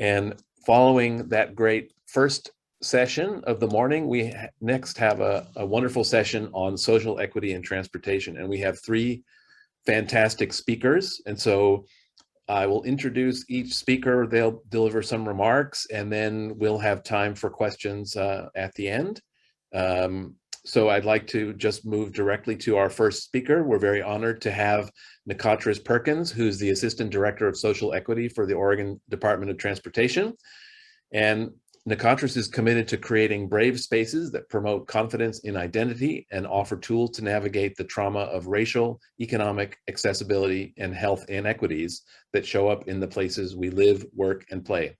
And following that great first session of the morning, we next have a wonderful session on social equity and transportation. And we have three fantastic speakers. And so I will introduce each speaker, they'll deliver some remarks, and then we'll have time for questions at the end. So I'd like to just move directly to our first speaker. We're very honored to have Nikotris Perkins, who's the Assistant Director of Social Equity for the Oregon Department of Transportation. And Nikotris is committed to creating brave spaces that promote confidence in identity and offer tools to navigate the trauma of racial, economic, accessibility, and health inequities that show up in the places we live, work, and play.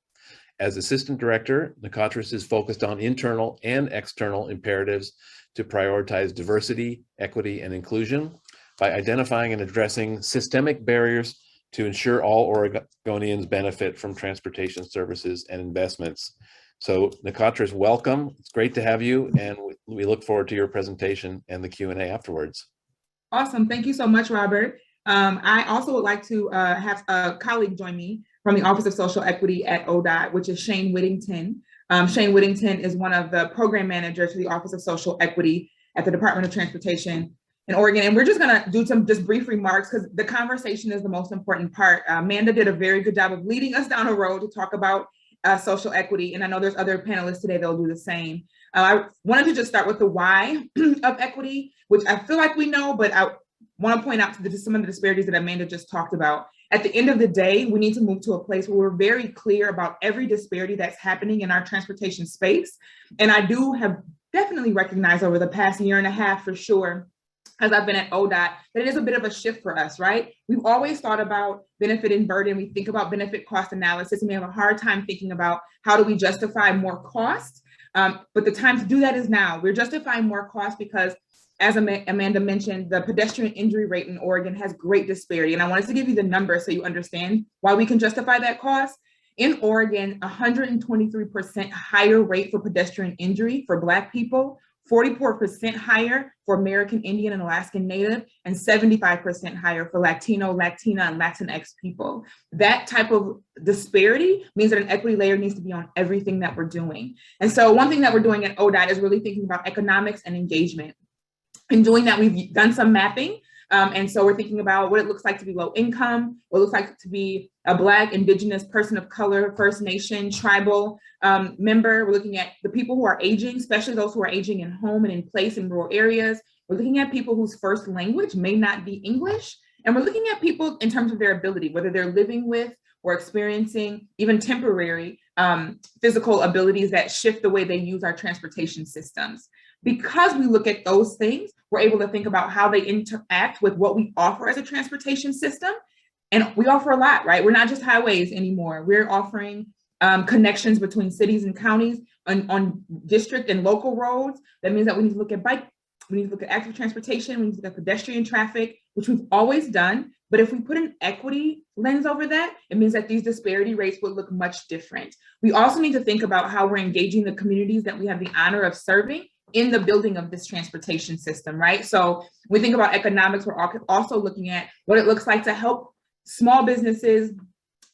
As Assistant Director, Nikotris is focused on internal and external imperatives to prioritize diversity, equity, and inclusion by identifying and addressing systemic barriers to ensure all Oregonians benefit from transportation services and investments. So Nikotris, welcome. It's great to have you, and we look forward to your presentation and the Q&A afterwards. Awesome. Thank you so much, Robert. I also would like to have a colleague join me from the Office of Social Equity at ODOT, which is Shane Whittington. Shane Whittington is one of the program managers for the Office of Social Equity at the Department of Transportation in Oregon. And we're just gonna do some just brief remarks because the conversation is the most important part. Amanda did a very good job of leading us down a road to talk about social equity. And I know there's other panelists today that'll do the same. I wanted to just start with the why of equity, which I feel like we know, but I want to point out to some of the disparities that Amanda just talked about. At the end of the day, we need to move to a place where we're very clear about every disparity that's happening in our transportation space. And I do have definitely recognized over the past year and a half for sure, as I've been at ODOT, that it is a bit of a shift for us, right? We've always thought about benefit and burden. We think about benefit cost analysis, and we have a hard time thinking about how do we justify more cost. But the time to do that is now. We're justifying more cost because, as Amanda mentioned, the pedestrian injury rate in Oregon has great disparity. And I wanted to give you the number so you understand why we can justify that cost. In Oregon, 123% higher rate for pedestrian injury for Black people, 44% higher for American Indian and Alaskan Native, and 75% higher for Latino, Latina, and Latinx people. That type of disparity means that an equity layer needs to be on everything that we're doing. And so one thing that we're doing at ODOT is really thinking about economics and engagement. In doing that, we've done some mapping. And so we're thinking about what it looks like to be low income, what it looks like to be a Black, Indigenous, person of color, First Nation, tribal member. We're looking at the people who are aging, especially those who are aging in home and in place in rural areas. We're looking at people whose first language may not be English. And we're looking at people in terms of their ability, whether they're living with or experiencing even temporary physical abilities that shift the way they use our transportation systems. Because we look at those things, we're able to think about how they interact with what we offer as a transportation system. And we offer a lot, right? We're not just highways anymore. We're offering connections between cities and counties on district and local roads. That means that we need to look at bike, we need to look at active transportation, we need to look at pedestrian traffic, which we've always done. But if we put an equity lens over that, it means that these disparity rates would look much different. We also need to think about how we're engaging the communities that we have the honor of serving in the building of this transportation system, right? So when we think about economics, we're also looking at what it looks like to help small businesses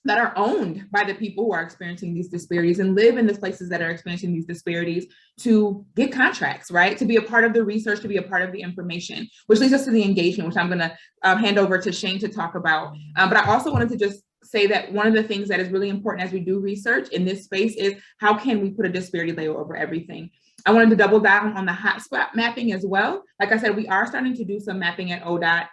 that are owned by the people who are experiencing these disparities and live in the places that are experiencing these disparities to get contracts, right? To be a part of the research, to be a part of the information, which leads us to the engagement, which I'm gonna hand over to Shane to talk about. But I also wanted to just say that one of the things that is really important as we do research in this space is how can we put a disparity layer over everything? I wanted to double down on the hotspot mapping as well. Like I said, we are starting to do some mapping at ODOT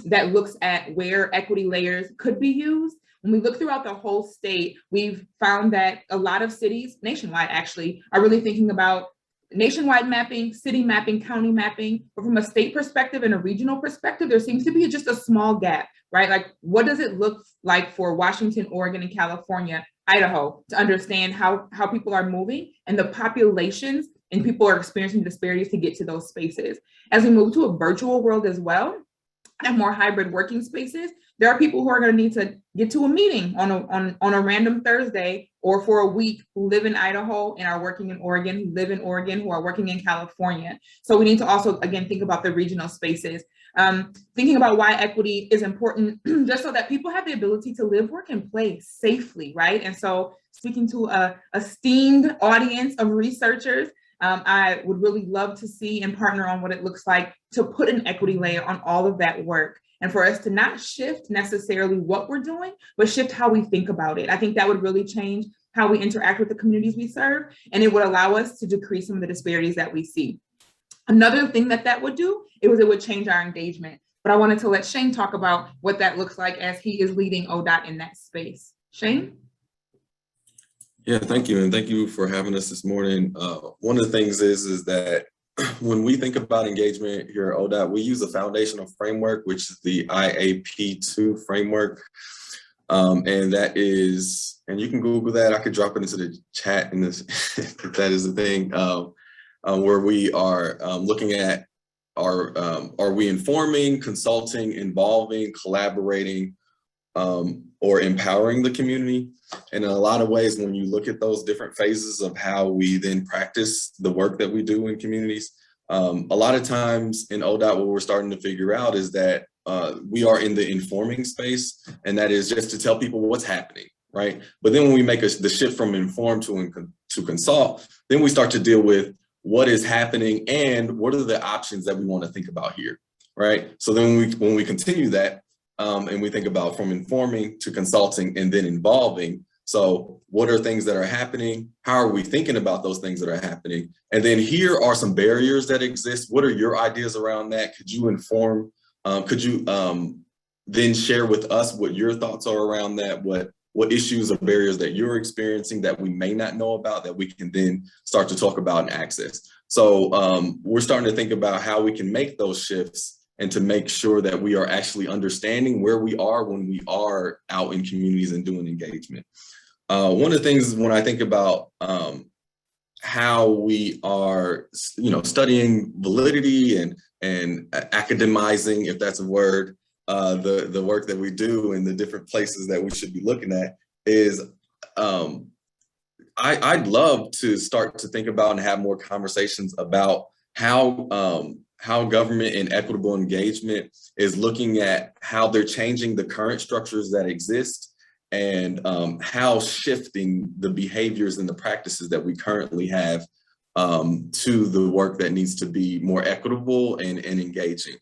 that looks at where equity layers could be used. When we look throughout the whole state, we've found that a lot of cities, nationwide actually, are really thinking about nationwide mapping, city mapping, county mapping. But from a state perspective and a regional perspective, there seems to be just a small gap, right? Like, what does it look like for Washington, Oregon, and California, Idaho, to understand how people are moving and the populations and people are experiencing disparities to get to those spaces. As we move to a virtual world as well, and more hybrid working spaces, there are people who are going to need to get to a meeting on a random Thursday or for a week who live in Idaho and are working in Oregon, who live in Oregon, who are working in California. So we need to also, again, think about the regional spaces. Thinking about why equity is important, just so that people have the ability to live, work, and play safely, right? And so speaking to a esteemed audience of researchers, I would really love to see and partner on what it looks like to put an equity layer on all of that work, and for us to not shift necessarily what we're doing, but shift how we think about it. I think that would really change how we interact with the communities we serve, and it would allow us to decrease some of the disparities that we see. Another thing that would do, it would change our engagement. But I wanted to let Shane talk about what that looks like as he is leading ODOT in that space. Shane? Yeah, thank you. And thank you for having us this morning. One of the things is that when we think about engagement here at ODOT, we use a foundational framework, which is the Iap2 Framework. And that is, and you can Google that. I could drop it into the chat in this, if that is the thing, where we are looking at are we informing, consulting, involving, collaborating, or empowering the community? And in a lot of ways, when you look at those different phases of how we then practice the work that we do in communities, a lot of times in ODOT, what we're starting to figure out is that we are in the informing space, and that is just to tell people what's happening, right? But then when we make the shift from inform to consult, then we start to deal with what is happening and what are the options that we want to think about here, right? So then when we continue that, and we think about from informing to consulting and then involving. So what are things that are happening? How are we thinking about those things that are happening? And then here are some barriers that exist. What are your ideas around that? Could you inform, could you then share with us what your thoughts are around that? What issues or barriers that you're experiencing that we may not know about that we can then start to talk about and access. So we're starting to think about how we can make those shifts and to make sure that we are actually understanding where we are when we are out in communities and doing engagement. One of the things when I think about how we are, studying validity and academizing, if that's a word, the work that we do and the different places that we should be looking at is, I'd love to start to think about and have more conversations about how government and equitable engagement is looking at how they're changing the current structures that exist and how shifting the behaviors and the practices that we currently have to the work that needs to be more equitable and engaging.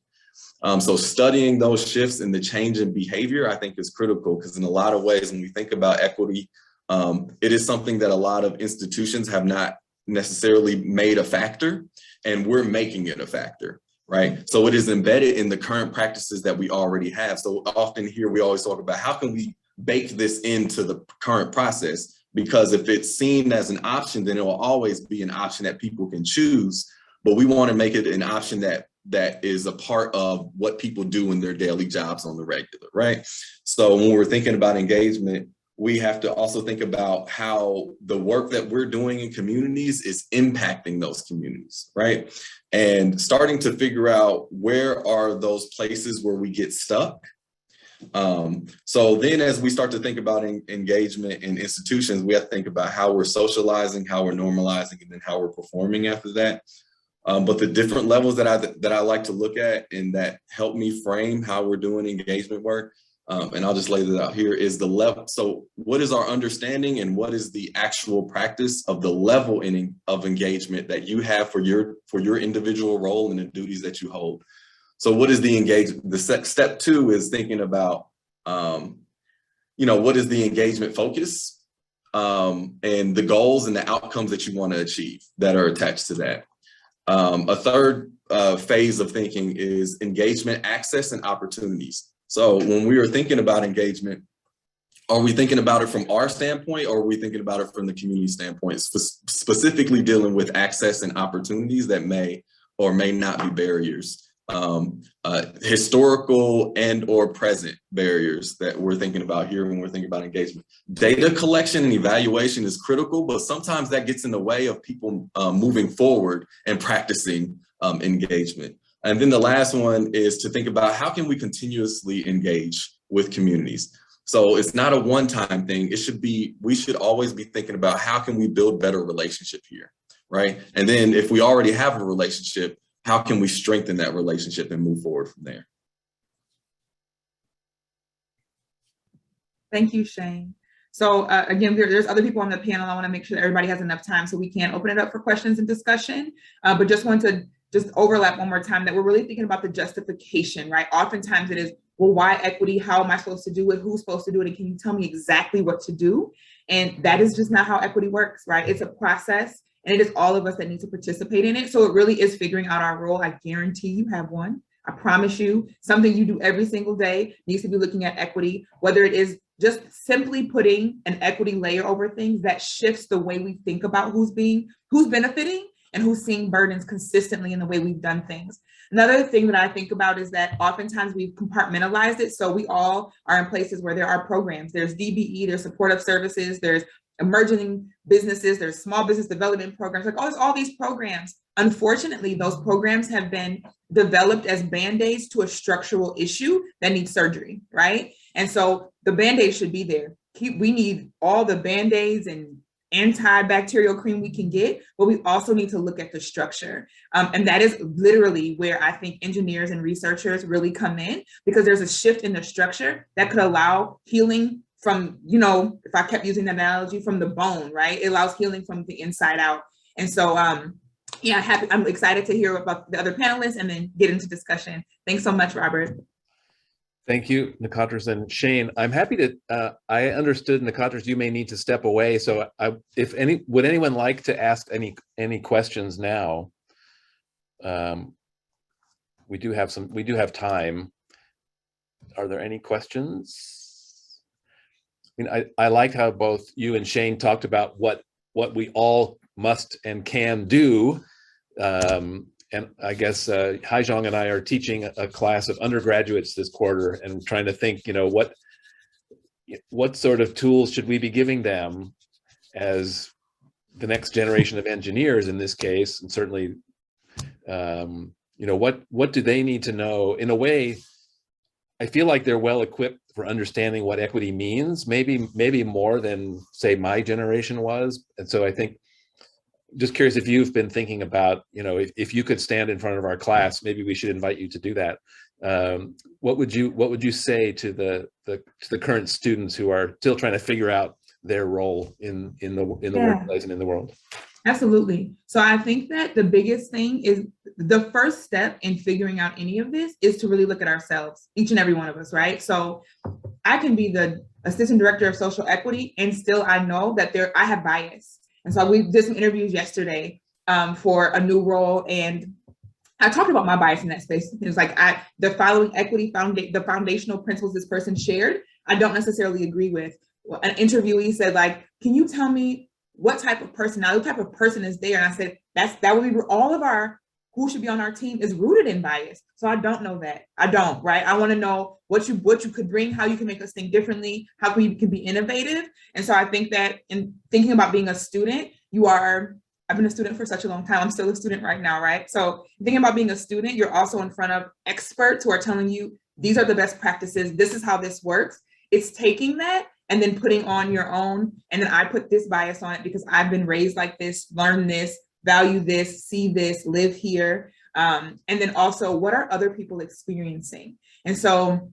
So studying those shifts and the change in behavior, I think is critical, because in a lot of ways, when we think about equity, it is something that a lot of institutions have not necessarily made a factor, and we're making it a factor, right? So it is embedded in the current practices that we already have. So often here we always talk about how can we bake this into the current process, because if it's seen as an option, then it will always be an option that people can choose, but we want to make it an option that is a part of what people do in their daily jobs on the regular, right? So when we're thinking about engagement, we have to also think about how the work that we're doing in communities is impacting those communities, right? And starting to figure out where are those places where we get stuck. So then as we start to think about engagement in institutions, we have to think about how we're socializing, how we're normalizing, and then how we're performing after that. But the different levels that I like to look at and that help me frame how we're doing engagement work, and I'll just lay that out here, is the level. So what is our understanding and what is the actual practice of the level of engagement that you have for your individual role and the duties that you hold? So what is the engagement? The step two is thinking about, what is the engagement focus and the goals and the outcomes that you want to achieve that are attached to that. A third phase of thinking is engagement, access, and opportunities. So when we are thinking about engagement, are we thinking about it from our standpoint, or are we thinking about it from the community standpoint, specifically dealing with access and opportunities that may or may not be barriers, historical and or present barriers that we're thinking about here when we're thinking about engagement. Data collection and evaluation is critical, but sometimes that gets in the way of people moving forward and practicing engagement. And then the last one is to think about how can we continuously engage with communities. So it's not a one-time thing. We should always be thinking about how can we build better relationship here, right? And then if we already have a relationship, how can we strengthen that relationship and move forward from there? Thank you, Shane. So again, there's other people on the panel. I want to make sure that everybody has enough time so we can open it up for questions and discussion. But just want to just overlap one more time that we're really thinking about the justification, right? Oftentimes it is, well, why equity? How am I supposed to do it? Who's supposed to do it? And can you tell me exactly what to do? And that is just not how equity works, right? It's a process, and it is all of us that need to participate in it. So it really is figuring out our role. I guarantee you have one. I promise you, something you do every single day needs to be looking at equity, whether it is just simply putting an equity layer over things that shifts the way we think about who's benefiting and who's seeing burdens consistently in the way we've done things. Another thing that I think about is that oftentimes we've compartmentalized it. So we all are in places where there are programs. There's DBE, there's supportive services, there's emerging businesses, there's small business development programs, like all these programs. Unfortunately, those programs have been developed as Band-Aids to a structural issue that needs surgery, right? And so the Band-Aid should be there. We need all the Band-Aids and antibacterial cream we can get, but we also need to look at the structure. And that is literally where I think engineers and researchers really come in, because there's a shift in the structure that could allow healing from, if I kept using the analogy, from the bone, right? It allows healing from the inside out. And so, yeah, I'm excited to hear about the other panelists and then get into discussion. Thanks so much, Robert. Thank you, Nikotris and Shane. I'm happy to, I understood, Nikotris, you may need to step away. So would anyone like to ask any questions now? We do have time. Are there any questions? I mean, I liked how both you and Shane talked about what we all must and can do. And I guess Haijong and I are teaching a class of undergraduates this quarter and trying to think, what sort of tools should we be giving them as the next generation of engineers in this case, and certainly, what do they need to know? In a way, I feel like they're well equipped for understanding what equity means, maybe more than, say, my generation was. And so I think, just curious if you've been thinking about, if you could stand in front of our class, maybe we should invite you to do that. What would you say to the current students who are still trying to figure out their role in the workplace and in the world? Absolutely. So I think that the biggest thing is, the first step in figuring out any of this is to really look at ourselves, each and every one of us, right? So I can be the assistant director of social equity, and still I know that I have bias. And so we did some interviews yesterday for a new role, and I talked about my bias in that space. It was like the following equity the foundational principles this person shared, I don't necessarily agree with. Well, an interviewee said, like, can you tell me what type of personality, what type of person is there? And I said, that would be all of who should be on our team is rooted in bias. So I don't know that. I don't, right? I want to know what you could bring, how you can make us think differently, how we can be innovative. And so I think that in thinking about being a student, I've been a student for such a long time. I'm still a student right now, right? So thinking about being a student, you're also in front of experts who are telling you, these are the best practices. This is how this works. It's taking that and then putting on your own. And then I put this bias on it because I've been raised like this, learn this, value this, see this, live here. And then also, what are other people experiencing? And so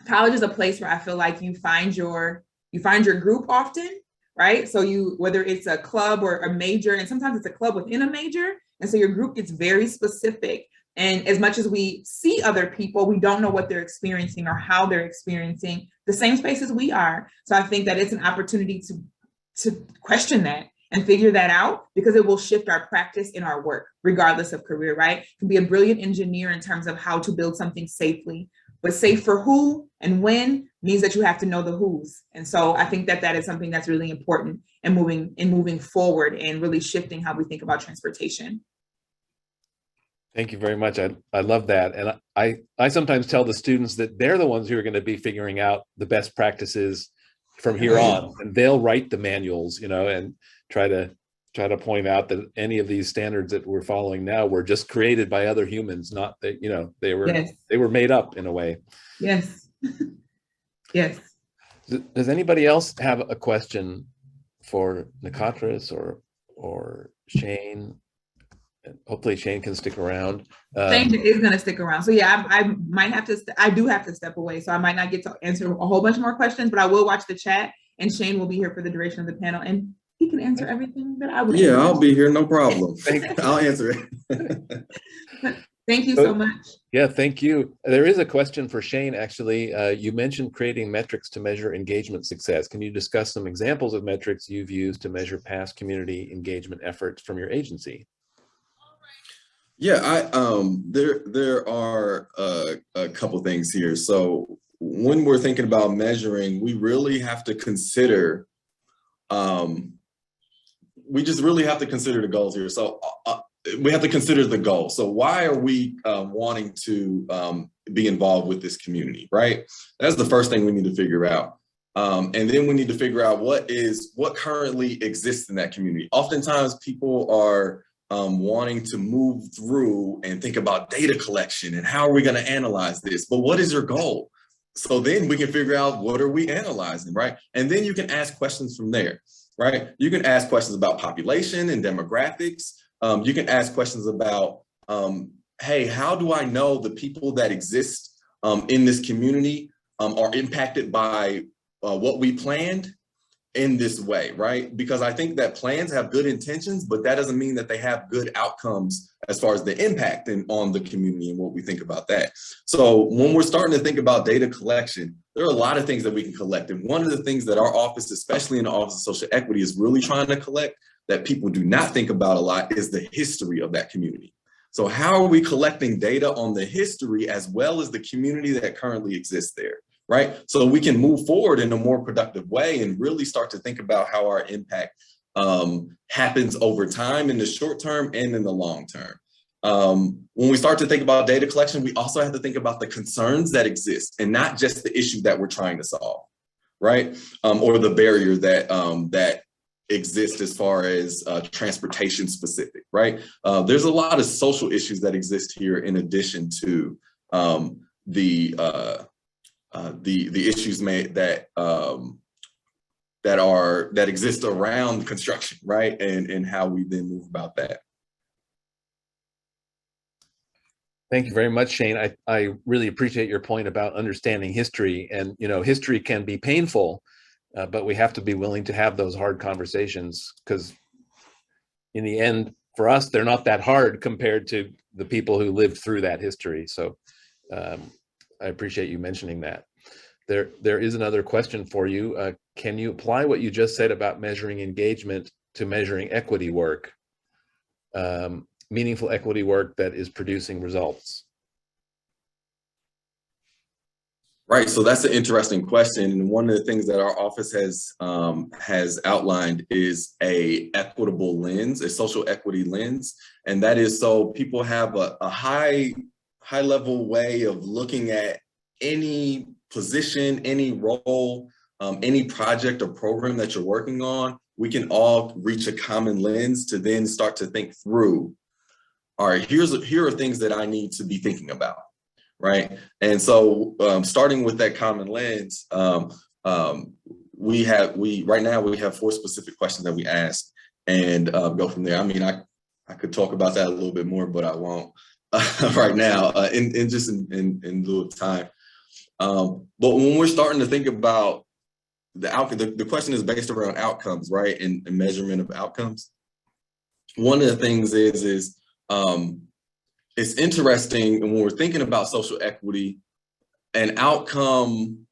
college is a place where I feel like you find your group often, right? So whether it's a club or a major, and sometimes it's a club within a major. And so your group gets very specific. And as much as we see other people, we don't know what they're experiencing or how they're experiencing the same spaces we are. So I think that it's an opportunity to question that and figure that out, because it will shift our practice in our work, regardless of career, right? You can be a brilliant engineer in terms of how to build something safely, but safe for who and when means that you have to know the who's. And so I think that is something that's really important in moving forward and really shifting how we think about transportation. Thank you very much. I love that. And I sometimes tell the students that they're the ones who are going to be figuring out the best practices from here on, and they'll write the manuals, and try to point out that any of these standards that we're following now were just created by other humans, not that, they were made up in a way. Yes. Yes. Does anybody else have a question for Nikotris or Shane? Hopefully Shane can stick around. Shane is going to stick around. So yeah, I might have to, I do have to step away. So I might not get to answer a whole bunch more questions, but I will watch the chat, and Shane will be here for the duration of the panel, and he can answer everything that I would answer. Yeah, I'll be here, no problem. I'll answer it. Thank you so much. Yeah, thank you. There is a question for Shane, actually. You mentioned creating metrics to measure engagement success. Can you discuss some examples of metrics you've used to measure past community engagement efforts from your agency? Yeah, there are a couple things here. So when we're thinking about measuring, we really have to consider, we just really have to consider the goals here. So we have to consider the goal. So why are we wanting to be involved with this community, right? That's the first thing we need to figure out. And then we need to figure out what currently exists in that community. Oftentimes people are wanting to move through and think about data collection and how are we going to analyze this, but what is your goal? So then we can figure out what are we analyzing, right? And then you can ask questions from there, right? You can ask questions about population and demographics. You can ask questions about, hey, how do I know the people that exist in this community are impacted by what we planned in this way, right? Because I think that plans have good intentions, but that doesn't mean that they have good outcomes as far as the impact on the community and what we think about that. So when we're starting to think about data collection, there are a lot of things that we can collect. And one of the things that our office, especially in the Office of Social Equity, is really trying to collect that people do not think about a lot is the history of that community. So how are we collecting data on the history as well as the community that currently exists there? Right? So we can move forward in a more productive way and really start to think about how our impact happens over time in the short term and in the long term. When we start to think about data collection, we also have to think about the concerns that exist and not just the issue that we're trying to solve, right? Or the barrier that exists as far as transportation specific, right? There's a lot of social issues that exist here in addition to the issues that exist around construction, right? And how we then move about that. Thank you very much, Shane. I really appreciate your point about understanding history. And, you know, history can be painful, but we have to be willing to have those hard conversations because in the end, for us, they're not that hard compared to the people who lived through that history. So I appreciate you mentioning that. There is another question for you. Can you apply what you just said about measuring engagement to measuring equity work, meaningful equity work that is producing results? Right, so that's an interesting question. And one of the things that our office has outlined is a equitable lens, a social equity lens. And that is so people have a high level way of looking at any position, any role, any project or program that you're working on. We can all reach a common lens to then start to think through, all right, here are things that I need to be thinking about, right? And so starting with that common lens, right now we have 4 specific questions that we ask and go from there. I mean, I could talk about that a little bit more, but I won't right now in lieu of time. But when we're starting to think about the outcome, the question is based around outcomes, right? And measurement of outcomes. One of the things is it's interesting when we're thinking about social equity, an outcome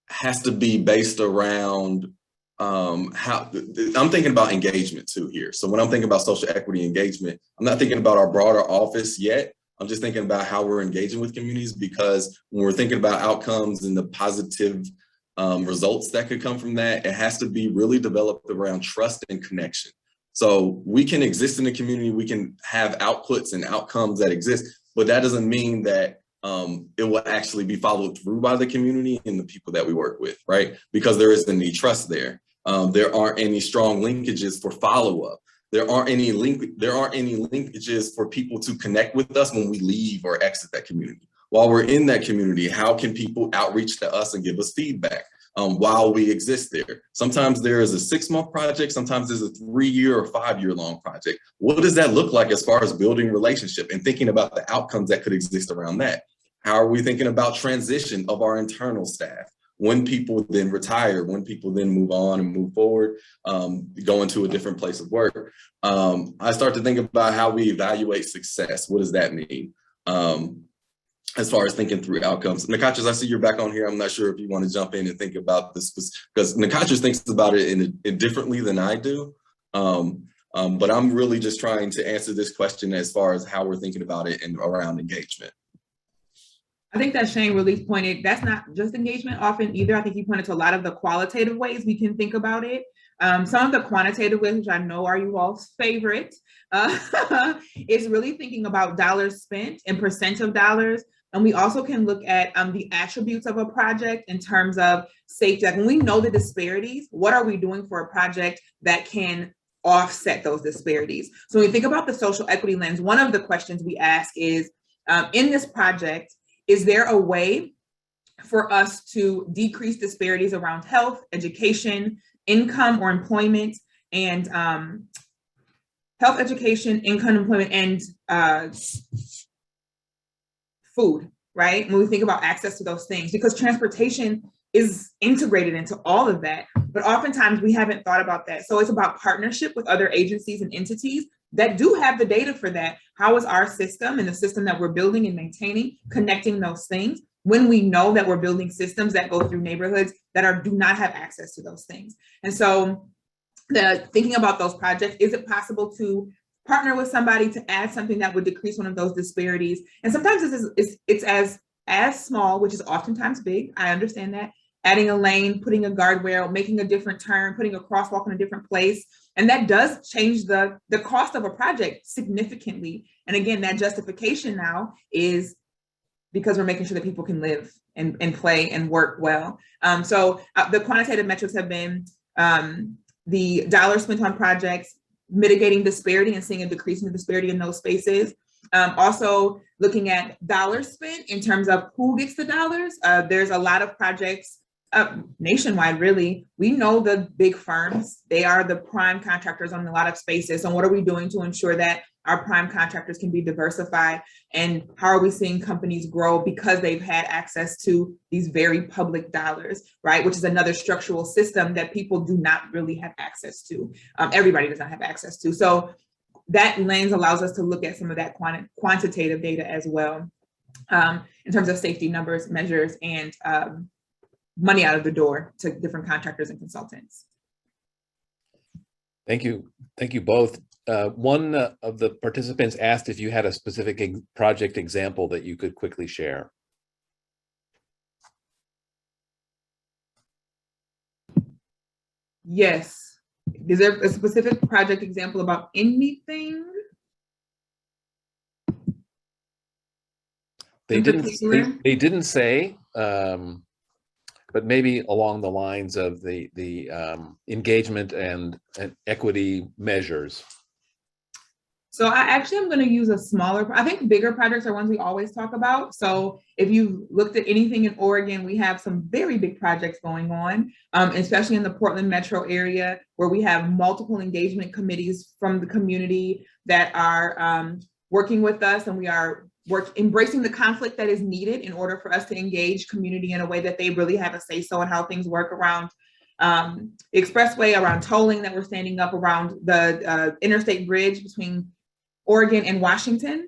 has to be based around how I'm thinking about engagement too here. So when I'm thinking about social equity engagement, I'm not thinking about our broader office yet. I'm just thinking about how we're engaging with communities, because when we're thinking about outcomes and the positive results that could come from that, it has to be really developed around trust and connection. So we can exist in the community, we can have outputs and outcomes that exist, but that doesn't mean that it will actually be followed through by the community and the people that we work with, right? Because there isn't any trust there. There aren't any strong linkages for follow-up. There aren't any linkages for people to connect with us when we leave or exit that community. While we're in that community, how can people outreach to us and give us feedback? while we exist there. Sometimes there is a 6-month project, sometimes there's a 3-year or 5-year long project. What does that look like as far as building relationship and thinking about the outcomes that could exist around that? How are we thinking about transition of our internal staff? When people then retire, when people then move on and move forward, go into a different place of work. I start to think about how we evaluate success. What does that mean? As far as thinking through outcomes. Nikotris, I see you're back on here. I'm not sure if you want to jump in and think about this, because Nikotris thinks about it in differently than I do. But I'm really just trying to answer this question as far as how we're thinking about it and around engagement. I think that Shane really pointed, that's not just engagement often either. I think he pointed to a lot of the qualitative ways we can think about it. Some of the quantitative ways, which I know are you all's favorite, is really thinking about dollars spent and percent of dollars. And we also can look at the attributes of a project in terms of safety. Like when we know the disparities, what are we doing for a project that can offset those disparities? So when we think about the social equity lens, one of the questions we ask is, in this project, is there a way for us to decrease disparities around health, education, income or employment, and health, education, income, employment, and food, right? When we think about access to those things, because transportation is integrated into all of that, but oftentimes we haven't thought about that. So it's about partnership with other agencies and entities that do have the data for that. How is our system and the system that we're building and maintaining connecting those things when we know that we're building systems that go through neighborhoods that do not have access to those things? And so thinking about those projects, is it possible to partner with somebody to add something that would decrease one of those disparities? And sometimes it's as small, which is oftentimes big, I understand that, adding a lane, putting a guardrail, making a different turn, putting a crosswalk in a different place. And that does change the cost of a project significantly. And again, that justification now is because we're making sure that people can live and play and work well. So the quantitative metrics have been the dollars spent on projects, mitigating disparity and seeing a decrease in the disparity in those spaces. Also looking at dollars spent in terms of who gets the dollars. There's a lot of projects nationwide, really. We know the big firms, they are the prime contractors on a lot of spaces. So what are we doing to ensure that our prime contractors can be diversified? And how are we seeing companies grow because they've had access to these very public dollars, right? Which is another structural system that people do not really have access to. Everybody does not have access to. So that lens allows us to look at some of that quantitative data as well, in terms of safety numbers, measures, and money out of the door to different contractors and consultants. Thank you. Thank you both. One of the participants asked if you had a specific project example that you could quickly share. Yes. Is there a specific project example about anything? They didn't say, but maybe along the lines of the engagement and equity measures. So I am going to use a smaller, I think bigger projects are ones we always talk about. So if you looked at anything in Oregon, we have some very big projects going on, especially in the Portland metro area, where we have multiple engagement committees from the community that are working with us, and we are embracing the conflict that is needed in order for us to engage community in a way that they really have a say-so in how things work around the expressway, around tolling that we're standing up, around the interstate bridge between Oregon and Washington.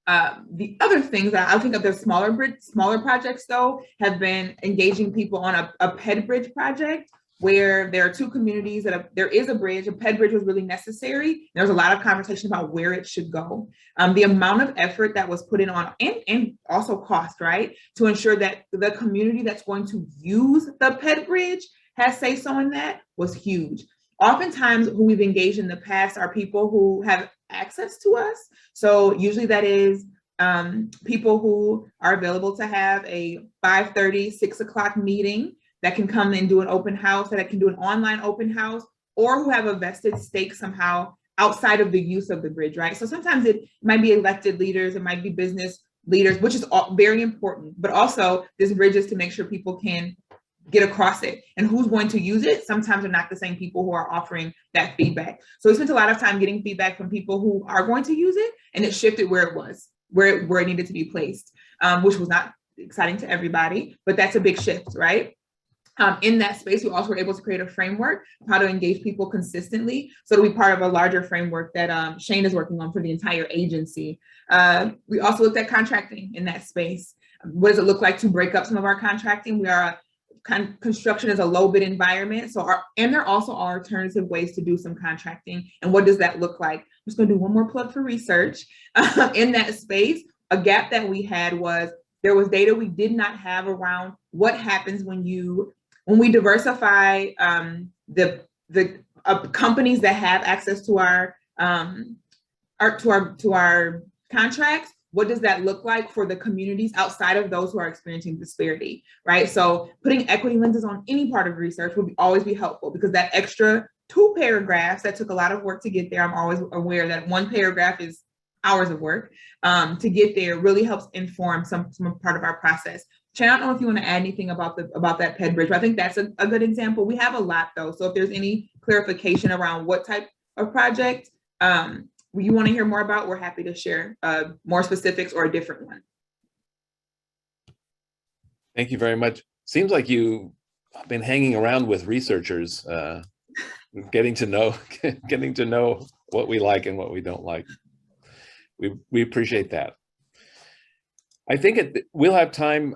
The other things that I think of, the smaller projects though, have been engaging people on a PED bridge project, where there are two communities there is a bridge. A PED bridge was really necessary. There's a lot of conversation about where it should go. The amount of effort that was put in on, and also cost, right, to ensure that the community that's going to use the PED bridge has say-so in that was huge. Oftentimes who we've engaged in the past are people who have access to us. So usually that is people who are available to have a 5:30, 6 o'clock meeting that can come and do an open house, that can do an online open house, or who have a vested stake somehow outside of the use of the bridge, right? So sometimes it might be elected leaders, it might be business leaders, which is very important, but also this bridge is to make sure people can get across it, and who's going to use it sometimes are not the same people who are offering that feedback. So we spent a lot of time getting feedback from people who are going to use it, and it shifted where it was, where it needed to be placed, which was not exciting to everybody, but that's a big shift, right? In that space, we also were able to create a framework of how to engage people consistently, so to be part of a larger framework that Shane is working on for the entire agency. We also looked at contracting in that space. What does it look like to break up some of our contracting? Construction is a low bid environment, and there also are alternative ways to do some contracting. And what does that look like? I'm just going to do one more plug for research. In that space, a gap that we had was there was data we did not have around what happens when we diversify the companies that have access to our contracts. What does that look like for the communities outside of those who are experiencing disparity, right? So putting equity lenses on any part of research would always be helpful, because that extra 2 paragraphs that took a lot of work to get there, I'm always aware that 1 paragraph is hours of work to get there, really helps inform some part of our process. Shane, I don't know if you want to add anything about that PED bridge, but I think that's a good example. We have a lot though, so if there's any clarification around what type of project you want to hear more about, we're happy to share more specifics or a different one. Thank you very much. Seems like you've been hanging around with researchers, getting to know what we like and what we don't like. We appreciate that. I think we'll have time.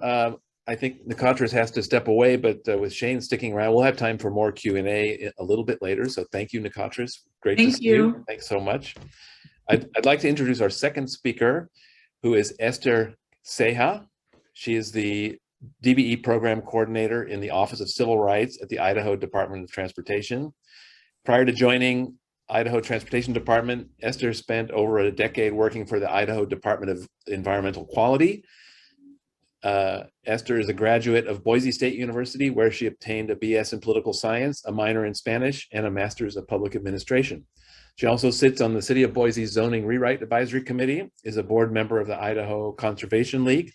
I think Nikotris has to step away, but with Shane sticking around, we'll have time for more Q&A a little bit later. So thank you, Nikotris. Great to see you. Thanks so much. I'd like to introduce our second speaker, who is Ester Ceja. She is the DBE Program Coordinator in the Office of Civil Rights at the Idaho Department of Transportation. Prior to joining Idaho Transportation Department, Ester spent over a decade working for the Idaho Department of Environmental Quality. Ester is a graduate of Boise State University, where she obtained a BS in Political Science, a minor in Spanish, and a master's of Public Administration. She also sits on the City of Boise Zoning Rewrite Advisory Committee, is a board member of the Idaho Conservation League,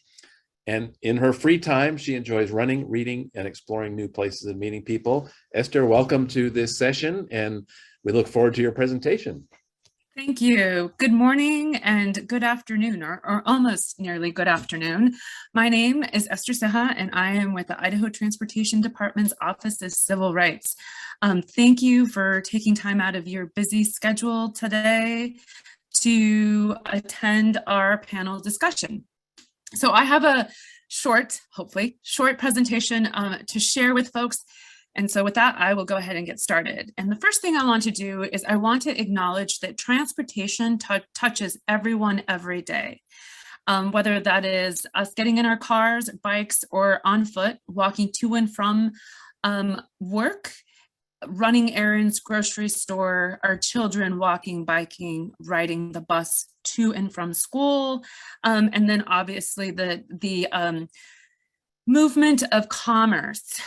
and in her free time, she enjoys running, reading, and exploring new places and meeting people. Ester, welcome to this session, and we look forward to your presentation. Thank you. Good morning and good afternoon, or almost nearly good afternoon. My name is Ester Ceja, and I am with the Idaho Transportation Department's Office of Civil Rights. Thank you for taking time out of your busy schedule today to attend our panel discussion. So I have a hopefully short presentation to share with folks. And so with that, I will go ahead and get started. And the first thing I want to do is I want to acknowledge that transportation touches everyone every day, whether that is us getting in our cars, bikes, or on foot, walking to and from work, running errands, grocery store, our children walking, biking, riding the bus to and from school, and then obviously the movement of commerce.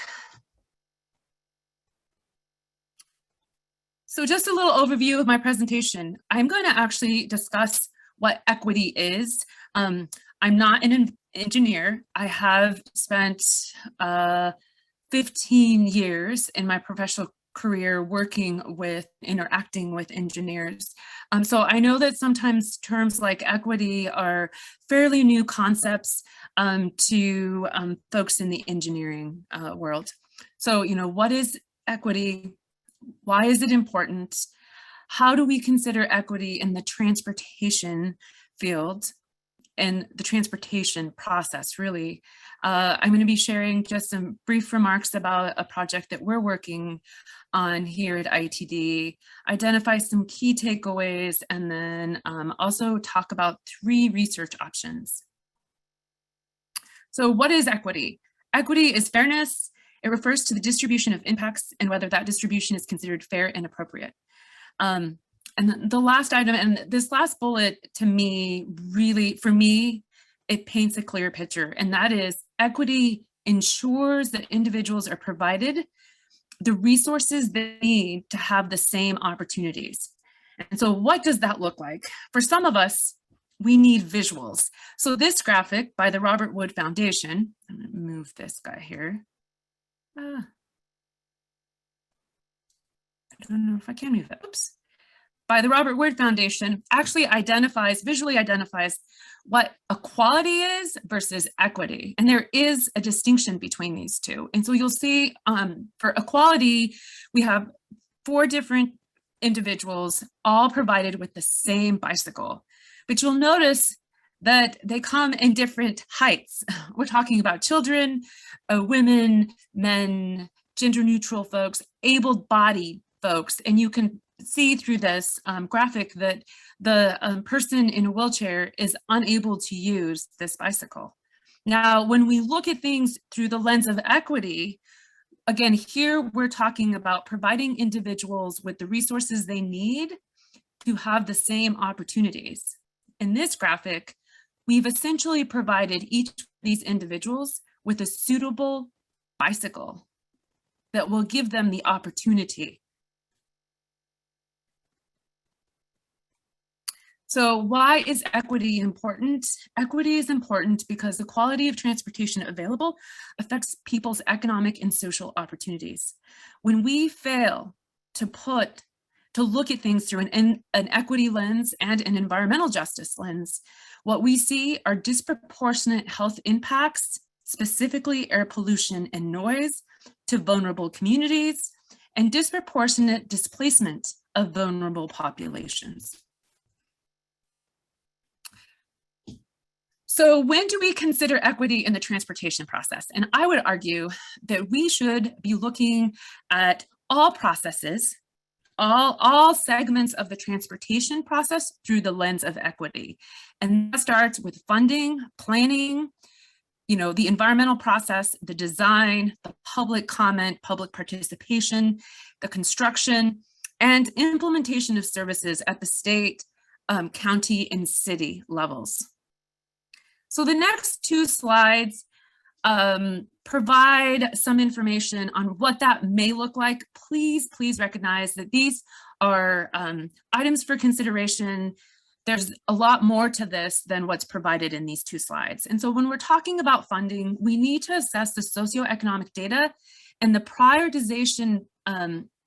So just a little overview of my presentation. I'm going to actually discuss what equity is. I'm not an engineer. I have spent 15 years in my professional career interacting with engineers. So I know that sometimes terms like equity are fairly new concepts to folks in the engineering world. So, what is equity? Why is it important? How do we consider equity in the transportation field and the transportation process, really? I'm going to be sharing just some brief remarks about a project that we're working on here at ITD, identify some key takeaways, and then also talk about 3 research options. So what is equity? Equity is fairness. It refers to the distribution of impacts and whether that distribution is considered fair and appropriate. And the last item, and this last bullet to me, really, for me, it paints a clear picture, and that is equity ensures that individuals are provided the resources they need to have the same opportunities. And so what does that look like? For some of us, we need visuals. So this graphic by the Robert Wood Foundation, I'm gonna move this guy here. I don't know if I can move that. Oops. By the Robert Word Foundation actually visually identifies what equality is versus equity. And there is a distinction between these two. And so you'll see for equality, we have 4 different individuals all provided with the same bicycle. But you'll notice that they come in different heights. We're talking about children, women, men, gender neutral folks, able-bodied folks, and you can see through this graphic that the person in a wheelchair is unable to use this bicycle. Now, when we look at things through the lens of equity, again, here we're talking about providing individuals with the resources they need to have the same opportunities. In this graphic, we've essentially provided each of these individuals with a suitable bicycle that will give them the opportunity. So why is equity important? Equity is important because the quality of transportation available affects people's economic and social opportunities. When we fail to look at things through an equity lens and an environmental justice lens, what we see are disproportionate health impacts, specifically air pollution and noise, to vulnerable communities, and disproportionate displacement of vulnerable populations. So when do we consider equity in the transportation process? And I would argue that we should be looking at all processes, all segments of the transportation process through the lens of equity. And that starts with funding, planning, the environmental process, the design, the public comment, public participation, the construction, and implementation of services at the state, county, and city levels. So the next 2 slides provide some information on what that may look like. Please recognize that these are items for consideration. There's a lot more to this than what's provided in these 2 slides. And so when we're talking about funding, we need to assess the socioeconomic data and the prioritization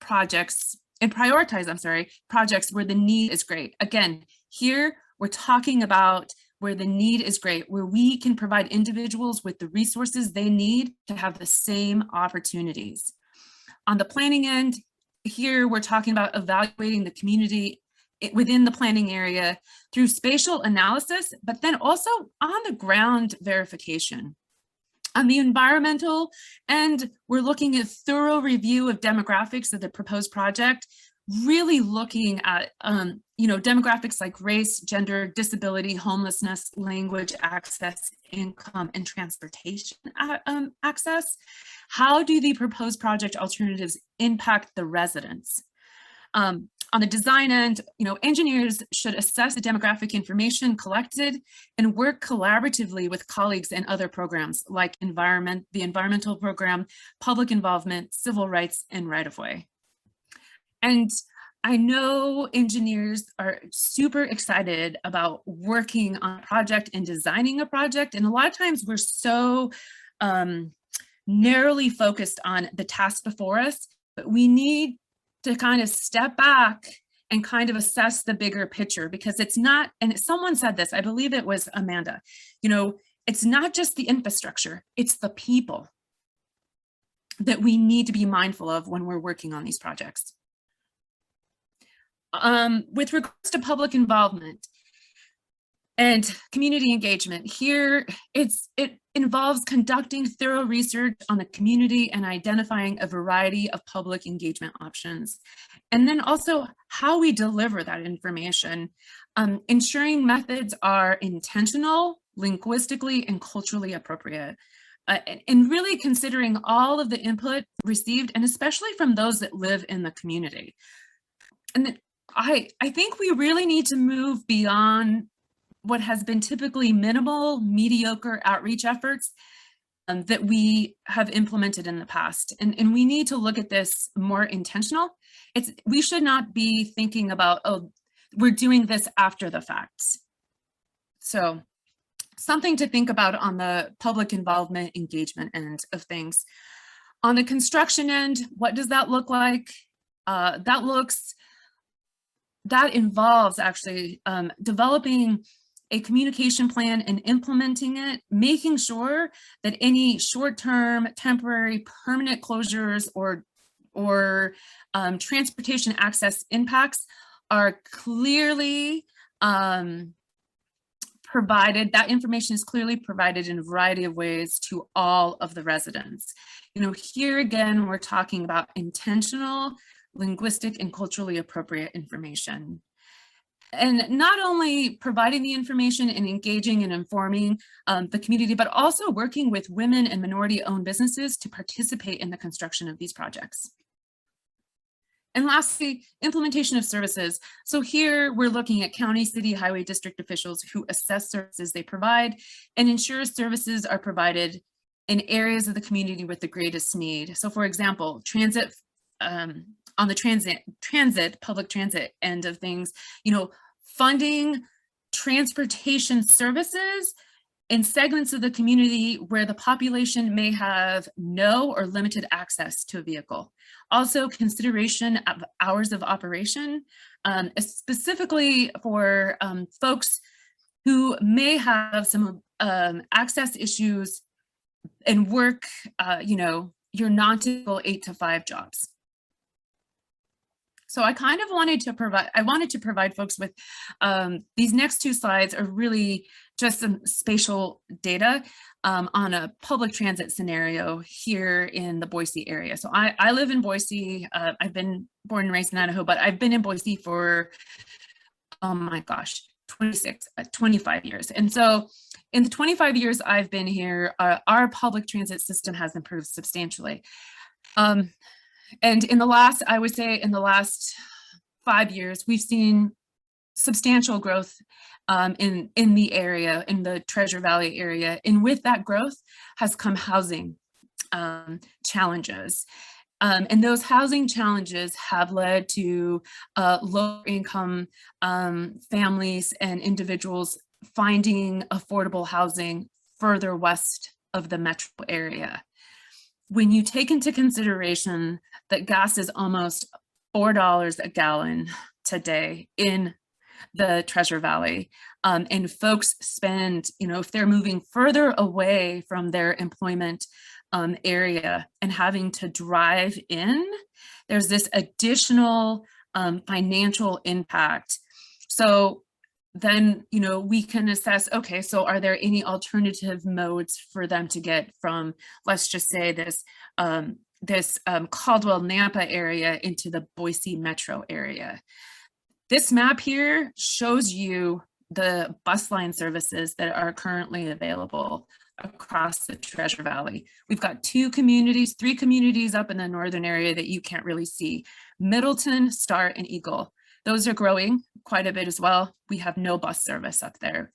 projects and prioritize, projects where the need is great. Again, here we're talking about where the need is great, where we can provide individuals with the resources they need to have the same opportunities. On the planning end, here we're talking about evaluating the community within the planning area through spatial analysis, but then also on the ground verification. On the environmental end, we're looking at thorough review of demographics of the proposed project, really looking at demographics like race, gender, disability, homelessness, language access, income, and transportation access. How do the proposed project alternatives impact the residents? On the design end, engineers should assess the demographic information collected and work collaboratively with colleagues in other programs like the environmental program, public involvement, civil rights, and right-of-way. And I know engineers are super excited about working on a project and designing a project. And a lot of times we're so narrowly focused on the task before us, but we need to kind of step back and kind of assess the bigger picture, because it's not, and someone said this, I believe it was Amanda, it's not just the infrastructure, it's the people that we need to be mindful of when we're working on these projects. With regards to public involvement and community engagement, here it involves conducting thorough research on the community and identifying a variety of public engagement options. And then also how we deliver that information, ensuring methods are intentional, linguistically, and culturally appropriate. And really considering all of the input received, and especially from those that live in the community. And then I think we really need to move beyond what has been typically minimal, mediocre outreach efforts that we have implemented in the past. And we need to look at this more intentional. We should not be thinking about, oh, we're doing this after the fact. So something to think about on the public involvement engagement end of things. On the construction end, what does that look like? That involves actually developing a communication plan and implementing it, making sure that any short-term, temporary, permanent closures or transportation access impacts are clearly provided. That information is clearly provided in a variety of ways to all of the residents. You know, here again, we're talking about intentional, linguistic, and culturally appropriate information. And not only providing the information and engaging and informing the community, but also working with women and minority-owned businesses to participate in the construction of these projects. And lastly, implementation of services. So here we're looking at county, city, highway district officials who assess services they provide and ensure services are provided in areas of the community with the greatest need. So for example, transit, on the public transit end of things, you know, funding transportation services in segments of the community where the population may have no or limited access to a vehicle. Also, consideration of hours of operation, specifically for folks who may have some access issues and work, you know, your non-typical 8 to 5 jobs. So I kind of wanted to provide folks with these next 2 slides are really just some spatial data on a public transit scenario here in the Boise area. So I live in Boise. I've been born and raised in Idaho, but I've been in Boise for, oh my gosh, 25 years. And so in the 25 years I've been here, our public transit system has improved substantially. And in the last, I would say in the last 5 years, we've seen substantial growth in the area, in the Treasure Valley area. And with that growth has come housing challenges. And those housing challenges have led to lower income families and individuals finding affordable housing further west of the metro area. When you take into consideration that gas is almost $4 a gallon today in the Treasure Valley, and folks spend, you know, if they're moving further away from their employment area and having to drive in, there's this additional financial impact. So then, you know, we can assess, okay, so are there any alternative modes for them to get from, let's just say this, Caldwell-Nampa area into the Boise metro area. This map here shows you the bus line services that are currently available across the Treasure Valley. We've got 3 communities up in the northern area that you can't really see: Middleton, Star, and Eagle. Those are growing quite a bit as well. We have no bus service up there.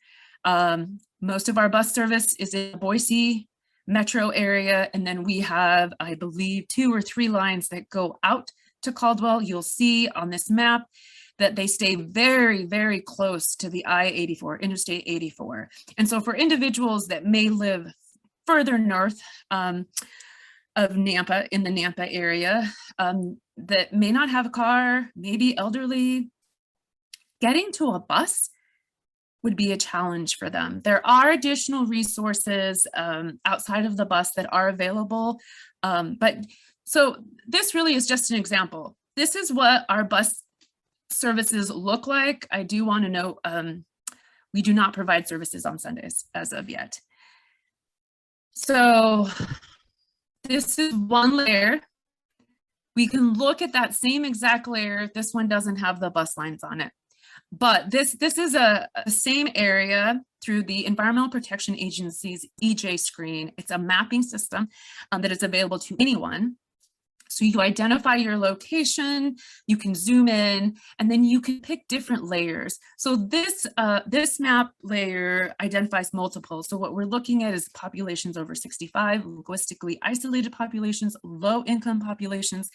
Most of our bus service is in the Boise metro area. And then we have, I believe, 2 or 3 lines that go out to Caldwell. You'll see on this map that they stay very, very close to the I-84, Interstate 84. And so for individuals that may live further north of Nampa, in the Nampa area, that may not have a car, maybe elderly, getting to a bus would be a challenge for them. There are additional resources outside of the bus that are available. But so this really is just an example. This is what our bus services look like. I do want to note, we do not provide services on Sundays as of yet. So this is one layer. We can look at that same exact layer. This one doesn't have the bus lines on it. But this is a same area through the Environmental Protection Agency's EJ screen. It's a mapping system that is available to anyone. So you identify your location, you can zoom in, and then you can pick different layers. So this map layer identifies multiple. So what we're looking at is populations over 65, linguistically isolated populations, low income populations.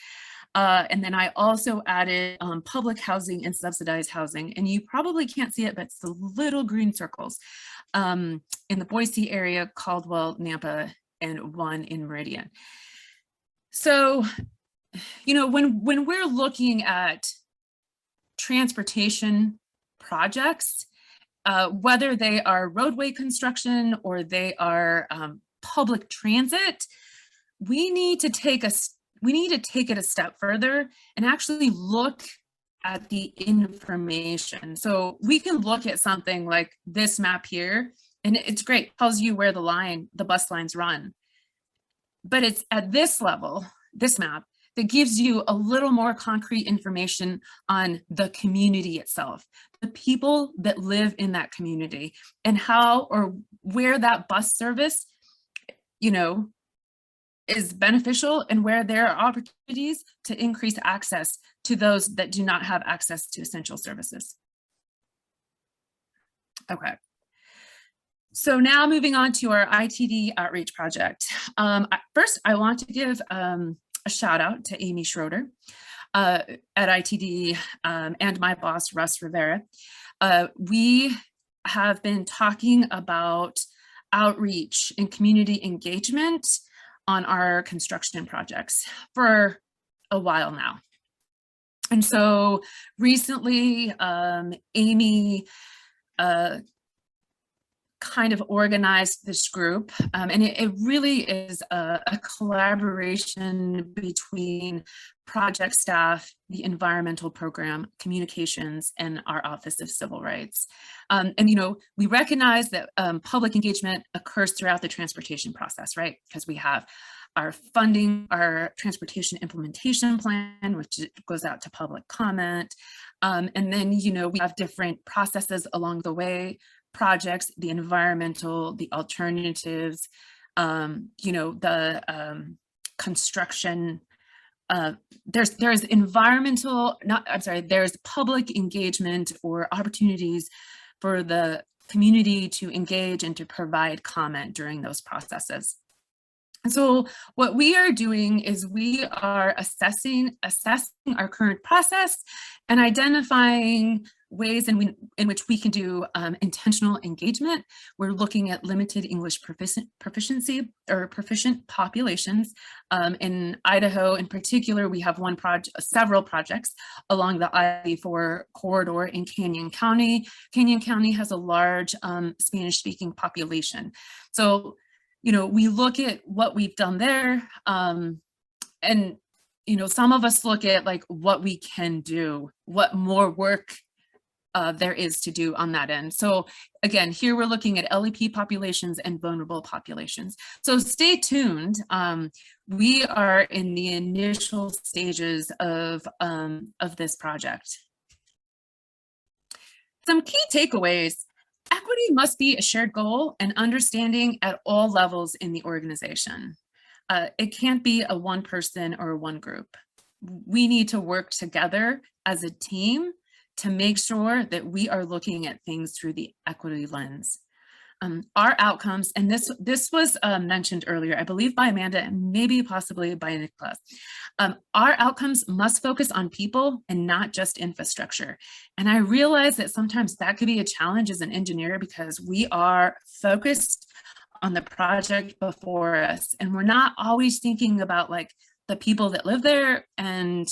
And then I also added public housing and subsidized housing. And you probably can't see it, but it's the little green circles in the Boise area, Caldwell, Nampa, and 1 in Meridian. So, when we're looking at transportation projects, whether they are roadway construction or they are public transit, we need to take it a step further and actually look at the information. So we can look at something like this map here, and it's great, it tells you where the bus lines run. But it's at this level, this map, that gives you a little more concrete information on the community itself, the people that live in that community, and how or where that bus service, is beneficial, and where there are opportunities to increase access to those that do not have access to essential services. Okay. So now moving on to our ITD outreach project. First, I want to give a shout out to Amy Schroeder at ITD and my boss, Russ Rivera. We have been talking about outreach and community engagement on our construction projects for a while now. And so recently, Amy kind of organized this group, and it really is a collaboration between project staff, the environmental program, communications, and our Office of Civil Rights. And we recognize that public engagement occurs throughout the transportation process, right? Because we have our funding, our transportation implementation plan, which goes out to public comment. And then, we have different processes along the way, projects, the environmental, the alternatives, the construction. There's environmental, there's public engagement or opportunities for the community to engage and to provide comment during those processes. And so what we are doing is we are assessing our current process and identifying ways in which we can do intentional engagement. We're looking at limited English proficiency or proficient populations. In Idaho in particular, we have several projects along the I-4 corridor in Canyon County. Canyon County has a large Spanish-speaking population. So, we look at what we've done there, and some of us look at like what we can do, what more work there is to do on that end. So again, here we're looking at LEP populations and vulnerable populations. So stay tuned. We are in the initial stages of this project. Some key takeaways. Equity must be a shared goal and understanding at all levels in the organization. It can't be a one person or one group. We need to work together as a team to make sure that we are looking at things through the equity lens. Our outcomes, and this was mentioned earlier, I believe by Amanda and maybe possibly by Nikotris. Our outcomes must focus on people and not just infrastructure. And I realize that sometimes that could be a challenge as an engineer because we are focused on the project before us. And we're not always thinking about like the people that live there and,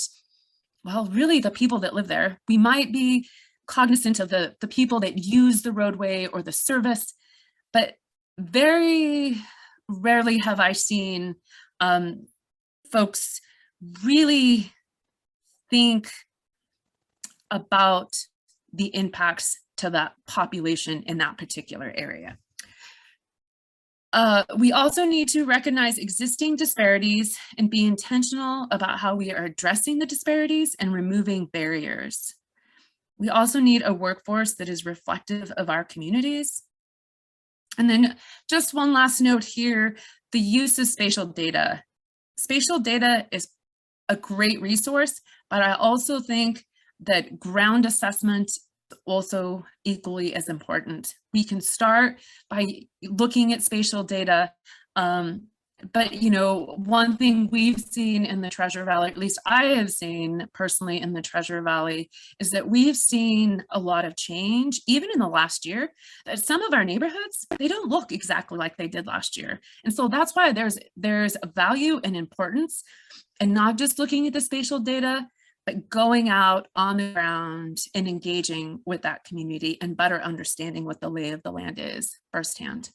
well, really the people that live there. We might be cognizant of the people that use the roadway or the service, but very rarely have I seen folks really think about the impacts to that population in that particular area. We also need to recognize existing disparities and be intentional about how we are addressing the disparities and removing barriers. We also need a workforce that is reflective of our communities. And then just one last note here, the use of spatial data. Spatial data is a great resource, but I also think that ground assessment also equally as important. We can start by looking at spatial data But, you know, one thing we've seen in the Treasure Valley, at least I have seen personally in the Treasure Valley, is that we've seen a lot of change, even in the last year, that some of our neighborhoods, they don't look exactly like they did last year. And so that's why there's value and importance and not just looking at the spatial data, but going out on the ground and engaging with that community and better understanding what the lay of the land is firsthand.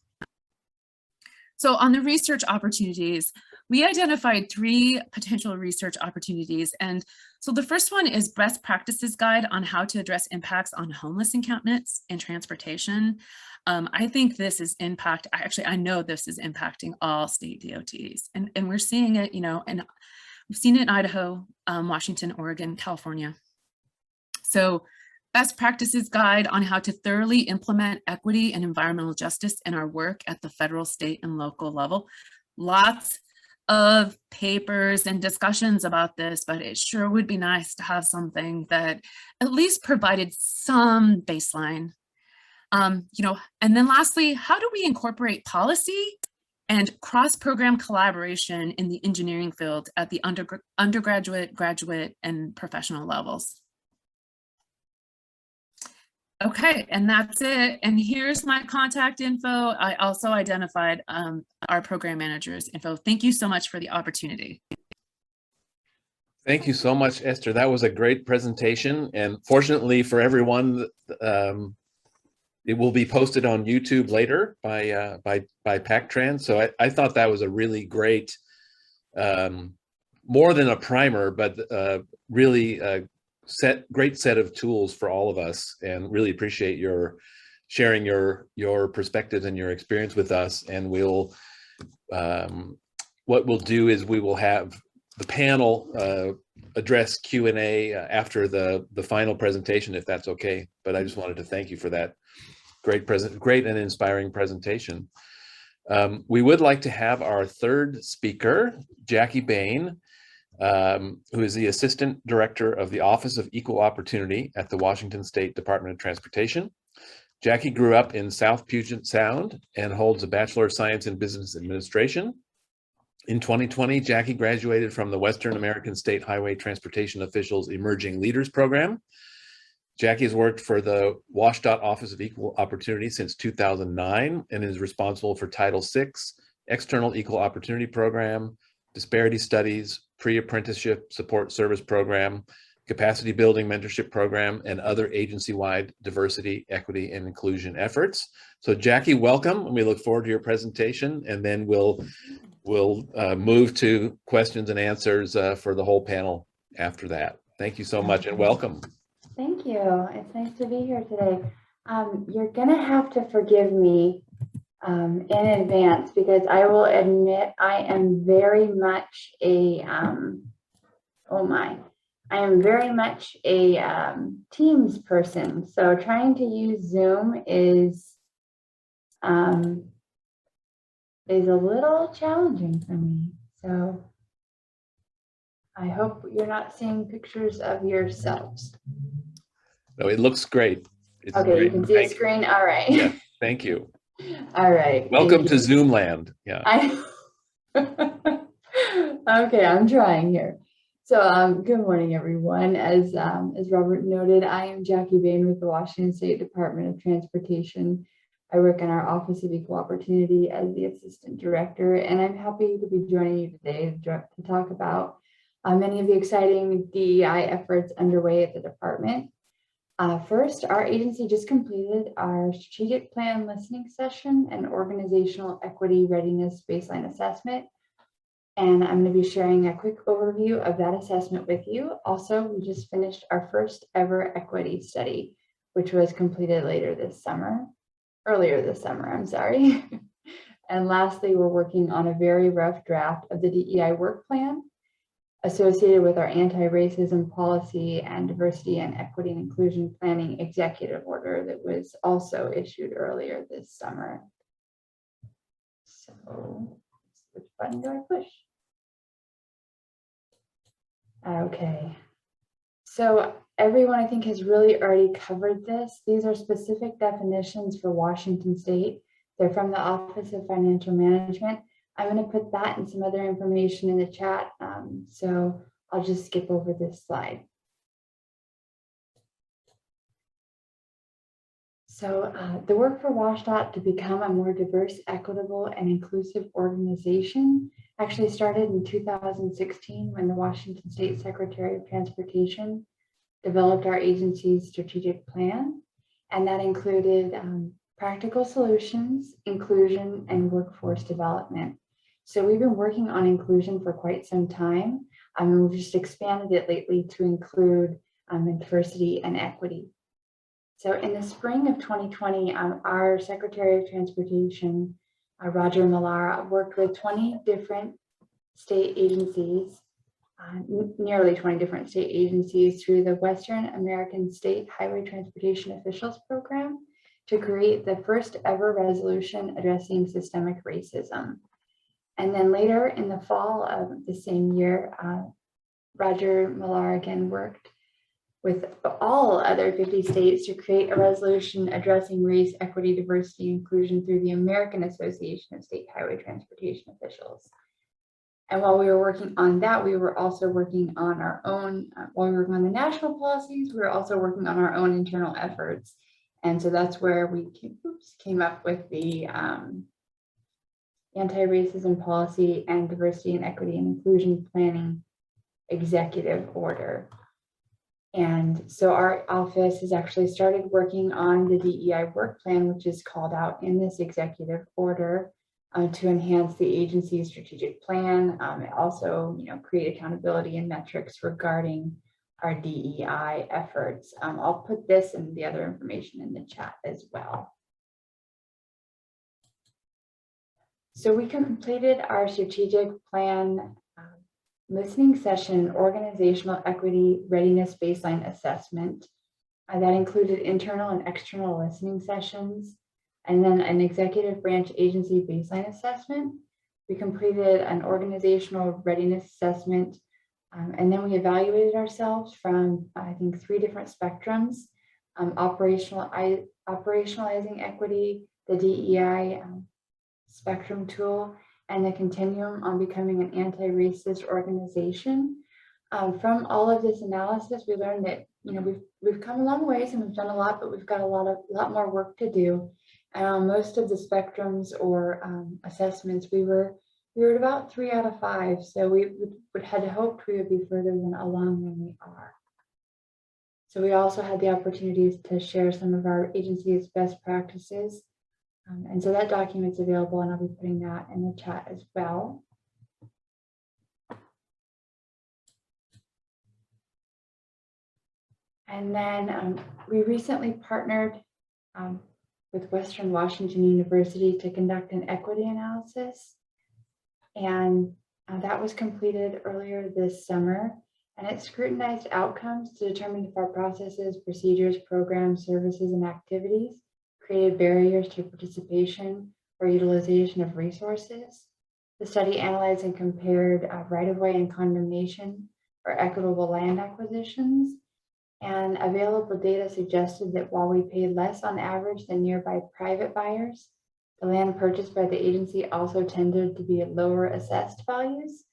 So on the research opportunities, we identified 3 potential research opportunities. And so the first one is best practices guide on how to address impacts on homeless encampments and transportation. I think this is I know this is impacting all state DOTs, and we're seeing it, you know, and we've seen it in Idaho, Washington, Oregon, California. So best practices guide on how to thoroughly implement equity and environmental justice in our work at the federal, state, and local level. Lots of papers and discussions about this, but it sure would be nice to have something that at least provided some baseline. You know, and then lastly, how do we incorporate policy and cross-program collaboration in the engineering field at the undergraduate, graduate, and professional levels? Okay, and that's it. And here's my contact info. I also identified our program manager's info. Thank you so much for the opportunity. Thank you so much, Esther. That was a great presentation. And fortunately for everyone, it will be posted on YouTube later by PacTrans. So I thought that was a really great, more than a primer, but really great set of tools for all of us, and really appreciate your sharing your perspectives and your experience with us. And we'll what we'll do is we will have the panel address Q&A after the final presentation, if that's okay. But I just wanted to thank you for that great and inspiring presentation. We would like to have our third speaker, Jackie Bayne, who is the Assistant Director of the Office of Equal Opportunity at the Washington State Department of Transportation. Jackie grew up in South Puget Sound and holds a Bachelor of Science in Business Administration. In 2020, Jackie graduated from the Western American State Highway Transportation Officials Emerging Leaders Program. Jackie has worked for the WashDOT Office of Equal Opportunity since 2009 and is responsible for Title VI, External Equal Opportunity Program, Disparity Studies, Pre-Apprenticeship Support Service Program, Capacity Building Mentorship Program, and other agency-wide diversity, equity, and inclusion efforts. So Jackie, welcome, and we look forward to your presentation, and then we'll move to questions and answers for the whole panel after that. Thank you so much, and welcome. Thank you. It's nice to be here today. You're gonna have to forgive me in advance, because I will admit I am very much a I am very much a Teams person. So trying to use Zoom is a little challenging for me. So I hope you're not seeing pictures of yourselves. No, it looks great. It's okay, great. You can see a screen. All right. Yeah, thank you. All right. Welcome to Zoom land. Yeah. Okay, I'm trying here. So good morning, everyone. As Robert noted, I am Jackie Bayne with the Washington State Department of Transportation. I work in our Office of Equal Opportunity as the Assistant Director, and I'm happy to be joining you today to talk about many of the exciting DEI efforts underway at the department. First, our agency just completed our strategic plan listening session and organizational equity readiness baseline assessment. And I'm going to be sharing a quick overview of that assessment with you. Also, we just finished our first ever equity study, which was completed earlier this summer, I'm sorry. And lastly, we're working on a very rough draft of the DEI work plan associated with our anti-racism policy and diversity and equity and inclusion planning executive order that was also issued earlier this summer. So which button do I push? Okay. So everyone, I think, has really already covered this. These are specific definitions for Washington State. They're from the Office of Financial Management. I'm going to put that and some other information in the chat. So I'll just skip over this slide. So the work for WSDOT to become a more diverse, equitable, and inclusive organization actually started in 2016 when the Washington State Secretary of Transportation developed our agency's strategic plan. And that included practical solutions, inclusion, and workforce development. So we've been working on inclusion for quite some time. We've just expanded it lately to include diversity and equity. So in the spring of 2020, our Secretary of Transportation, Roger Millara, worked with 20 different state agencies, nearly 20 different state agencies through the Western American State Highway Transportation Officials Program to create the first ever resolution addressing systemic racism. And then later in the fall of the same year, Roger Millara again worked with all other 50 states to create a resolution addressing race, equity, diversity, inclusion through the American Association of State Highway Transportation Officials. And while we were working on that, we were also working on our own, while we were working on the national policies, we were also working on our own internal efforts. And so that's where we came up with the Anti-Racism Policy and Diversity and Equity and Inclusion Planning Executive Order. And so our office has actually started working on the DEI work plan, which is called out in this executive order to enhance the agency's strategic plan. Also, create accountability and metrics regarding our DEI efforts. I'll put this and the other information in the chat as well. So we completed our strategic plan listening session, organizational equity readiness baseline assessment. That included internal and external listening sessions, and then an executive branch agency baseline assessment. We completed an organizational readiness assessment, and then we evaluated ourselves from, I think, 3 different spectrums: operationalizing equity, the DEI spectrum tool, and the continuum on becoming an anti-racist organization. From all of this analysis, we learned that we've come a long ways and we've done a lot, but we've got a lot more work to do. And on most of the spectrums or assessments, we were at about 3 out of 5. So we had hoped we would be further along than we are. So we also had the opportunities to share some of our agency's best practices. And so that document's available, and I'll be putting that in the chat as well. And then we recently partnered with Western Washington University to conduct an equity analysis. And that was completed earlier this summer. And it scrutinized outcomes to determine if our processes, procedures, programs, services, and activities created barriers to participation or utilization of resources. The study analyzed and compared right-of-way and condemnation or equitable land acquisitions. And available data suggested that while we paid less on average than nearby private buyers, the land purchased by the agency also tended to be at lower assessed values.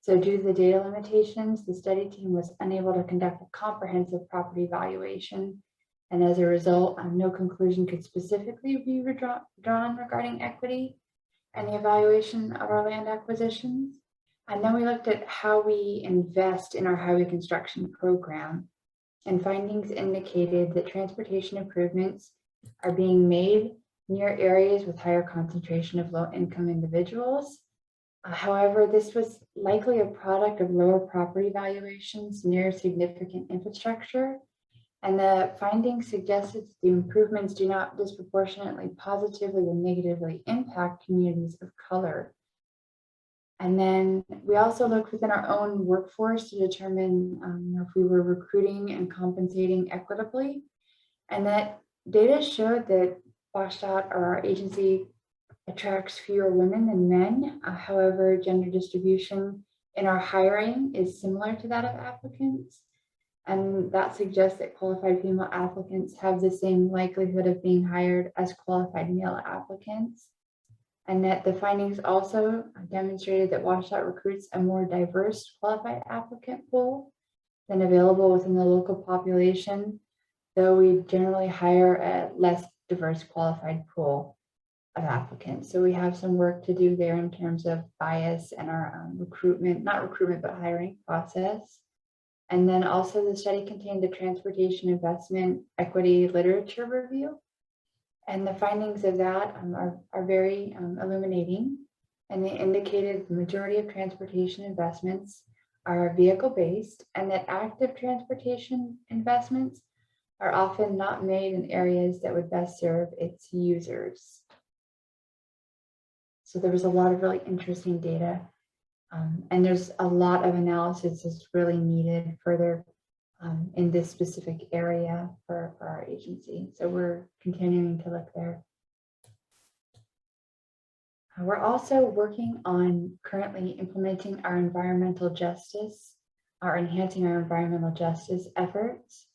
So due to the data limitations, the study team was unable to conduct a comprehensive property valuation. And as a result, no conclusion could specifically be drawn regarding equity and the evaluation of our land acquisitions. And then we looked at how we invest in our highway construction program. And findings indicated that transportation improvements are being made near areas with higher concentration of low-income individuals. However, this was likely a product of lower property valuations near significant infrastructure. And the findings suggested that the improvements do not disproportionately positively or negatively impact communities of color. And then we also looked within our own workforce to determine if we were recruiting and compensating equitably. And that data showed that WSDOT, or our agency, attracts fewer women than men. However, gender distribution in our hiring is similar to that of applicants. And that suggests that qualified female applicants have the same likelihood of being hired as qualified male applicants. and that the findings also demonstrated that WashDOT recruits a more diverse qualified applicant pool than available within the local population, though we generally hire a less diverse qualified pool of applicants. So we have some work to do there in terms of bias and our recruitment, not recruitment, but hiring process. And then also the study contained a transportation investment equity literature review. And the findings of that are very illuminating. And they indicated the majority of transportation investments are vehicle-based, and that active transportation investments are often not made in areas that would best serve its users. So there was a lot of really interesting data, and there's a lot of analysis that's really needed further in this specific area for our agency. So we're continuing to look there. We're also working on currently implementing our environmental justice, or enhancing our environmental justice efforts.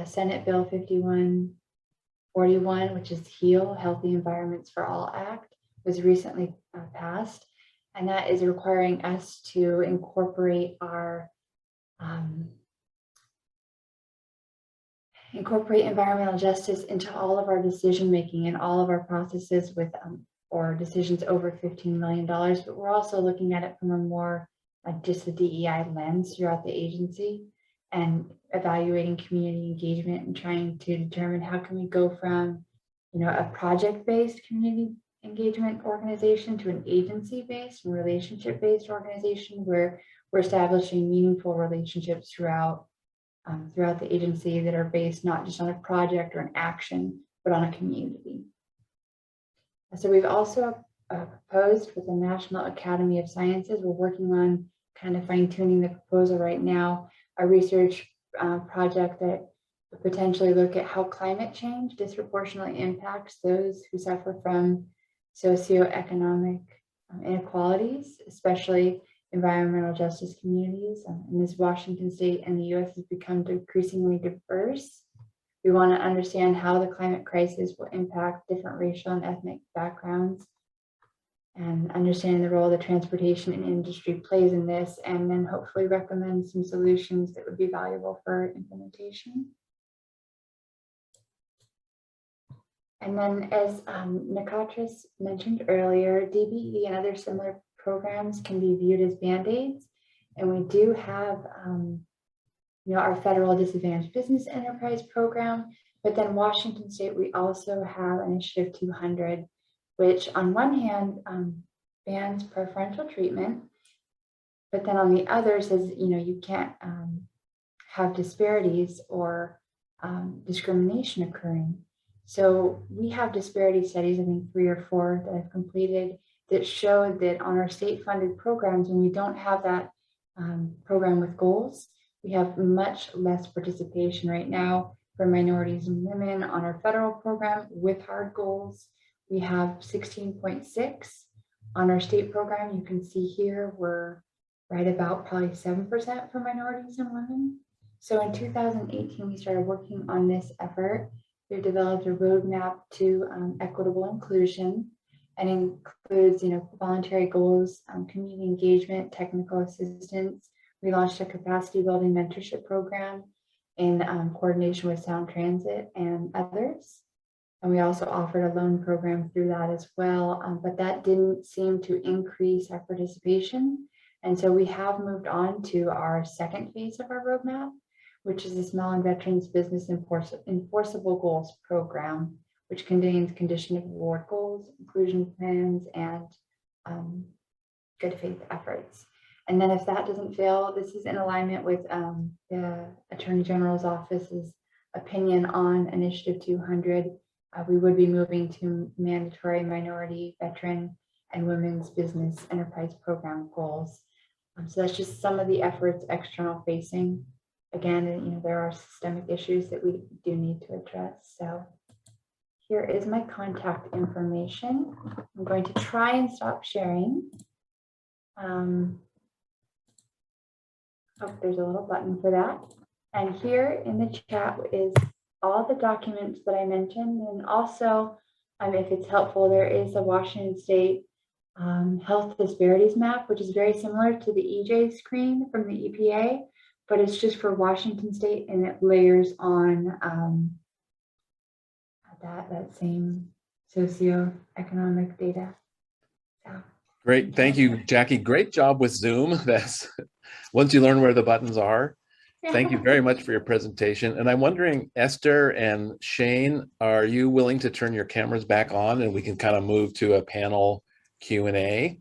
Senate Bill 5141, which is HEAL, Healthy Environments for All Act, was recently passed, and that is requiring us to incorporate our environmental justice into all of our decision making and all of our processes with or decisions over $15 million. But we're also looking at it from a more just a DEI lens throughout the agency, and evaluating community engagement and trying to determine how can we go from, you know, a project-based community engagement organization to an agency-based and relationship-based organization where we're establishing meaningful relationships throughout the agency that are based not just on a project or an action, but on a community. So we've also proposed with the National Academy of Sciences, we're working on kind of fine-tuning the proposal right now, a research project that would potentially look at how climate change disproportionately impacts those who suffer from socioeconomic inequalities, especially environmental justice communities. And as Washington State and the US has become increasingly diverse, we want to understand how the climate crisis will impact different racial and ethnic backgrounds, and understanding the role the transportation and industry plays in this, and then hopefully recommend some solutions that would be valuable for implementation. And then, as Nikotris mentioned earlier, DBE and other similar programs can be viewed as Band-Aids, and we do have our federal disadvantaged business enterprise program, but then Washington State, we also have Initiative 200, which on one hand bans preferential treatment, but then on the other says, you can't have disparities or discrimination occurring. So we have disparity studies, I think 3 or 4 that I've completed, that showed that on our state funded programs, when we don't have that program with goals, we have much less participation right now for minorities and women on our federal program with hard goals. We have 16.6 on our state program. You can see here we're right about probably 7% for minorities and women. So in 2018, we started working on this effort. We've developed a roadmap to equitable inclusion, and includes, voluntary goals, community engagement, technical assistance. We launched a capacity building mentorship program in coordination with Sound Transit and others. And we also offered a loan program through that as well, but that didn't seem to increase our participation. And so we have moved on to our second phase of our roadmap, which is the Small and Veterans Business Enforceable Goals program, which contains condition of award goals, inclusion plans, and good faith efforts. And then if that doesn't fail, this is in alignment with the Attorney General's office's opinion on Initiative 200. We would be moving to mandatory minority, veteran, and women's business enterprise program goals. So that's just some of the efforts external facing. Again, there are systemic issues that we do need to address. So here is my contact information. I'm going to try and stop sharing. Oh, there's a little button for that. And here in the chat is all the documents that I mentioned, and also if it's helpful, there is a Washington State health disparities map, which is very similar to the EJ screen from the EPA, but it's just for Washington State, and it layers on that same socioeconomic data. So. Great, thank you, Jackie. Great job with Zoom. That's once you learn where the buttons are. Thank you very much for your presentation. And I'm wondering, Esther and Shane, are you willing to turn your cameras back on and we can kind of move to a panel Q&A?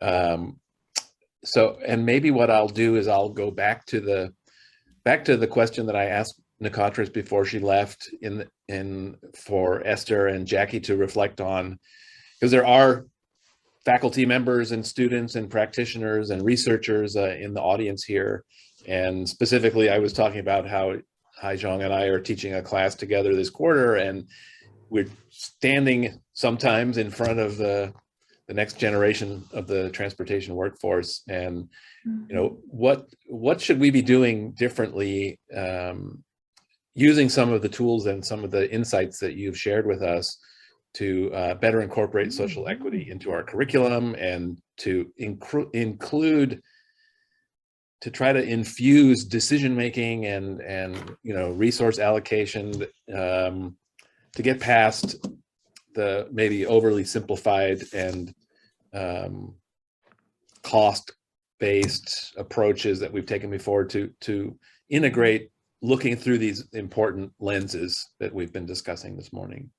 And maybe what I'll do is I'll go back to the question that I asked Nikotris before she left for Esther and Jackie to reflect on, because there are faculty members and students and practitioners and researchers in the audience here. And specifically, I was talking about how Haizhong and I are teaching a class together this quarter, and we're standing sometimes in front of the next generation of the transportation workforce. And you know, what should we be doing differently, using some of the tools and some of the insights that you've shared with us to better incorporate social equity into our curriculum, and to include, to try to infuse decision-making and you know, resource allocation to get past the maybe overly simplified and cost-based approaches that we've taken before, to integrate looking through these important lenses that we've been discussing this morning.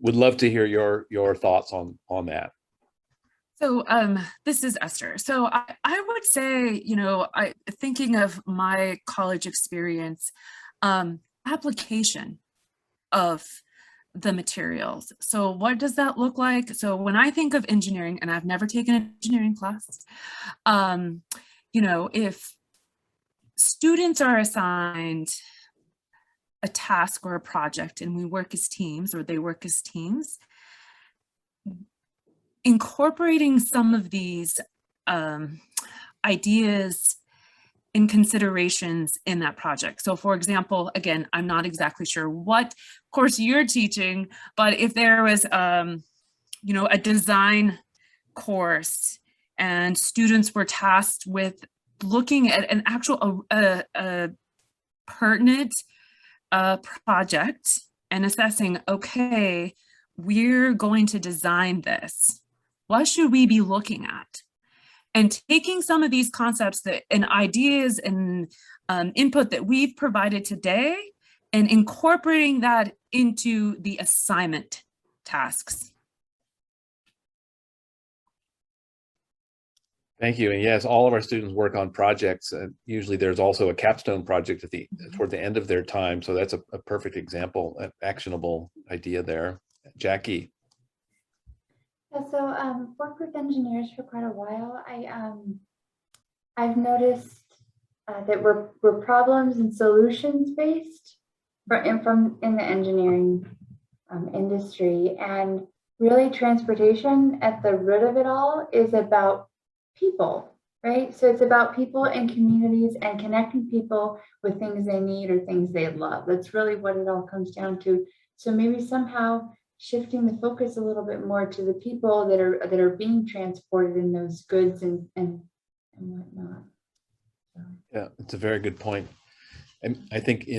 Would love to hear your thoughts on that. So this is Esther. So I would say, you know, thinking of my college experience, application of the materials. So what does that look like? So when I think of engineering, and I've never taken an engineering class, you know, if students are assigned a task or a project and we work as teams, or they work as teams, incorporating some of these ideas and considerations in that project. So for example, again, I'm not exactly sure what course you're teaching, but if there was, you know, a design course and students were tasked with looking at an actual pertinent project and assessing, okay, we're going to design this. What should we be looking at? And taking some of these concepts and ideas and input that we've provided today and incorporating that into the assignment tasks. Thank you. And yes, all of our students work on projects. Usually there's also a capstone project at toward the end of their time. So that's a perfect example, an actionable idea there. Jackie. Yeah, so worked with engineers for quite a while. I've noticed that we're problems and solutions based in the engineering industry, and really transportation at the root of it all is about people, right? So it's about people and communities and connecting people with things they need or things they love. That's really what it all comes down to. So maybe somehow shifting the focus a little bit more to the people that are being transported in those goods and whatnot. So. Yeah, it's a very good point. And I think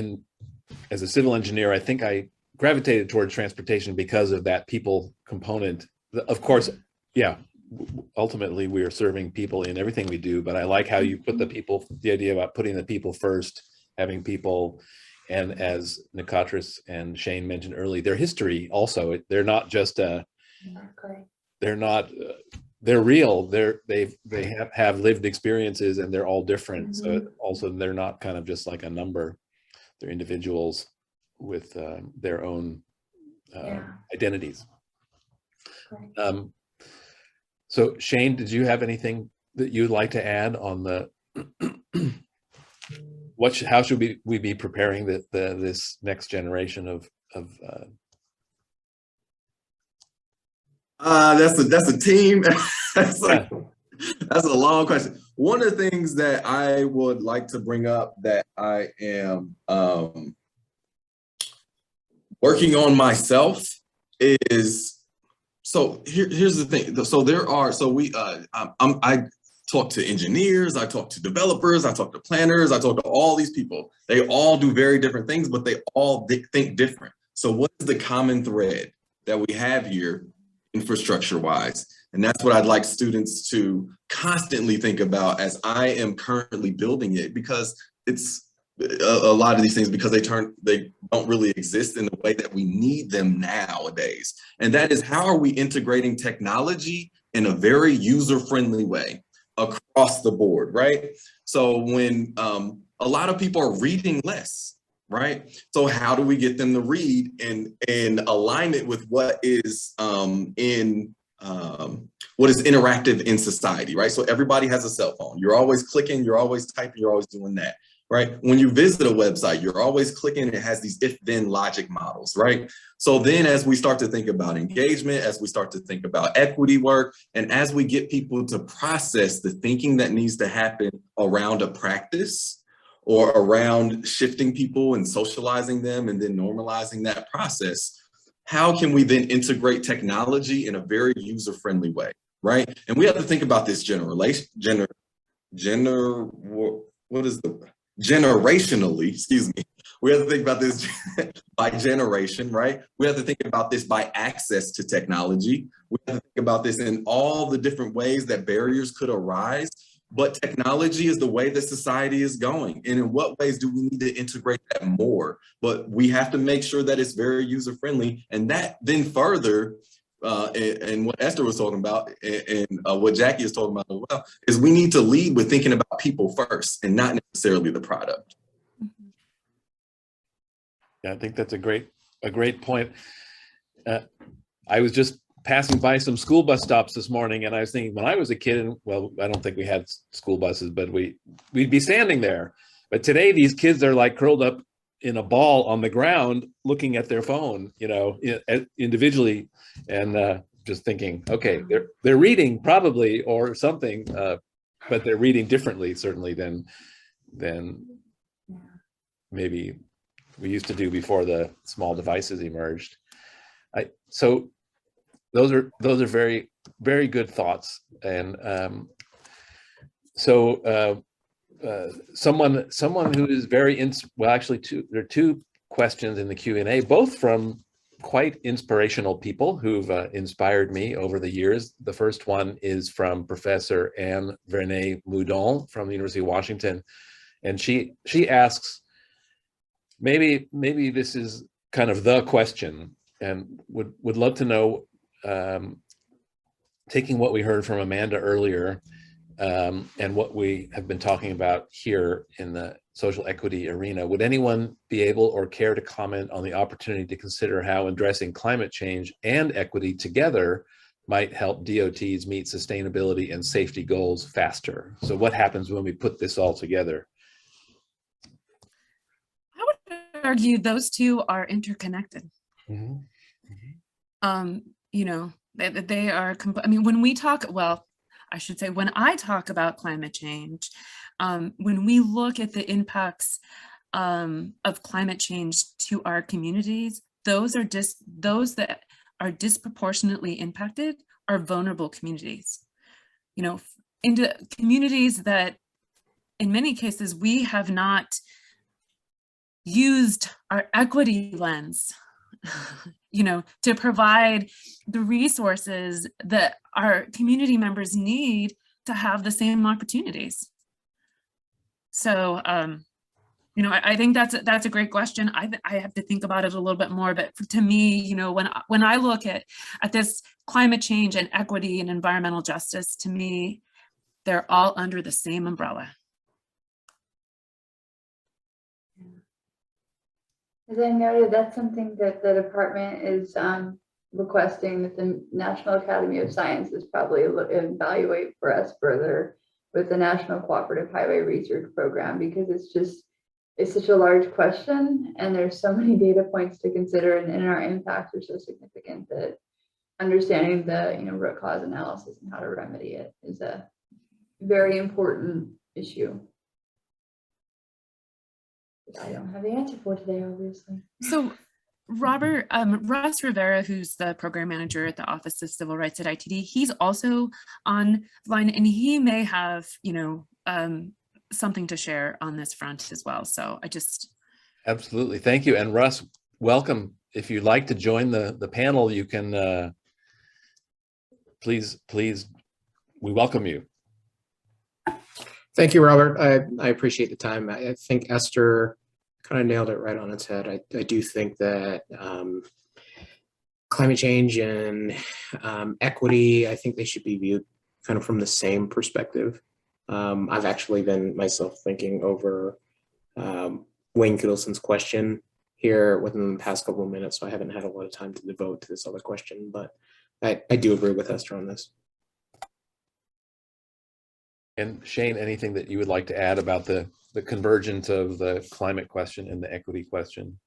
as a civil engineer, I think I gravitated toward transportation because of that people component. Of course, yeah, ultimately we are serving people in everything we do, but I like how you put the idea about putting the people first, having people. And as Nikotris and Shane mentioned earlier, their history also, they're not just they're real. They have lived experiences, and they're all different. So also they're not kind of just like a number. They're individuals with their own identities. So Shane, did you have anything that you'd like to add on the how should we be preparing this next generation of that's a team. That's a long question. One of the things that I would like to bring up that I am working on myself is, so here's the thing. So I talk to engineers, I talk to developers, I talk to planners, I talk to all these people. They all do very different things, but they all think different. So what is the common thread that we have here infrastructure-wise? And that's what I'd like students to constantly think about as I am currently building it, because it's a lot of these things, because they don't really exist in the way that we need them nowadays. And that is, how are we integrating technology in a very user-friendly way across the board, right? So when a lot of people are reading less, right? So how do we get them to read in alignment with what is what is interactive in society, right? So everybody has a cell phone. You're always clicking, you're always typing, you're always doing that, right? When you visit a website, you're always clicking, it has these if-then logic models, right? So then as we start to think about engagement, as we start to think about equity work, and as we get people to process the thinking that needs to happen around a practice or around shifting people and socializing them and then normalizing that process, how can we then integrate technology in a very user-friendly way, right? And we have to think about this generationally, excuse me. We have to think about this by generation, right? We have to think about this by access to technology. We have to think about this in all the different ways that barriers could arise. But technology is the way that society is going. And in what ways do we need to integrate that more? But we have to make sure that it's very user-friendly. And that then further, and what Esther was talking about and what Jackie is talking about as well, is we need to lead with thinking about people first and not necessarily the product. Yeah, I think that's a great point. I was just passing by some school bus stops this morning, and I was thinking, when I was a kid, and well, I don't think we had school buses, but we'd be standing there. But today, these kids are like curled up in a ball on the ground, looking at their phone, individually, and just thinking, okay, they're reading probably or something, but they're reading differently, certainly than maybe we used to do before the small devices emerged. So those are very, very good thoughts. And someone who is very well, actually there are two questions in the Q&A, both from quite inspirational people who've inspired me over the years. The first one is from Professor Anne Vernet-Moudon from the University of Washington, and she asks, maybe this is kind of the question, and would love to know, taking what we heard from Amanda earlier, and what we have been talking about here in the social equity arena, would anyone be able or care to comment on the opportunity to consider how addressing climate change and equity together might help DOTs meet sustainability and safety goals faster? So what happens when we put this all together? I would argue those two are interconnected. Mm-hmm. They are, I mean, when we talk, well, I should say, when I talk about climate change, when we look at the impacts of climate change to our communities, those that are disproportionately impacted are vulnerable communities. Into communities that, in many cases, we have not used our equity lens to provide the resources that our community members need to have the same opportunities. So, I think that's a great question. I have to think about it a little bit more, but to me, when I look at this climate change and equity and environmental justice, to me, they're all under the same umbrella. As I noted, that's something that the department is requesting that the National Academy of Sciences probably evaluate for us further with the National Cooperative Highway Research Program, because it's such a large question and there's so many data points to consider, and our impacts are so significant that understanding the root cause analysis and how to remedy it is a very important issue. I don't have the answer for today, obviously. So Russ Rivera, who's the program manager at the Office of Civil Rights at ITD, he's also online, and he may have, something to share on this front as well. So I just. Absolutely. Thank you. And Russ, welcome. If you'd like to join the panel, you can, please, we welcome you. Thank you, Robert. I appreciate the time. I think Esther kind of nailed it right on its head. I do think that climate change and equity, I think they should be viewed kind of from the same perspective. I've actually been myself thinking over Wayne Kittleson's question here within the past couple of minutes, so I haven't had a lot of time to devote to this other question, but I do agree with Esther on this. And Shane, anything that you would like to add about the convergence of the climate question and the equity question?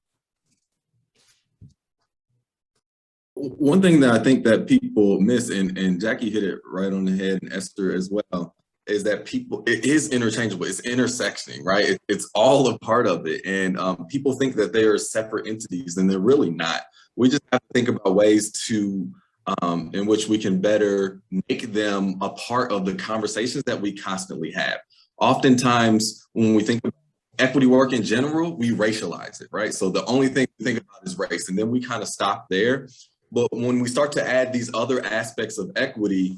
One thing that I think that people miss, and Jackie hit it right on the head, and Esther as well, is that it is interchangeable, it's intersectioning, right? It's all a part of it. And people think that they are separate entities, and they're really not. We just have to think about ways to in which we can better make them a part of the conversations that we constantly have. Oftentimes, when we think about equity work in general, we racialize it, right? So the only thing we think about is race, and then we kind of stop there. But when we start to add these other aspects of equity,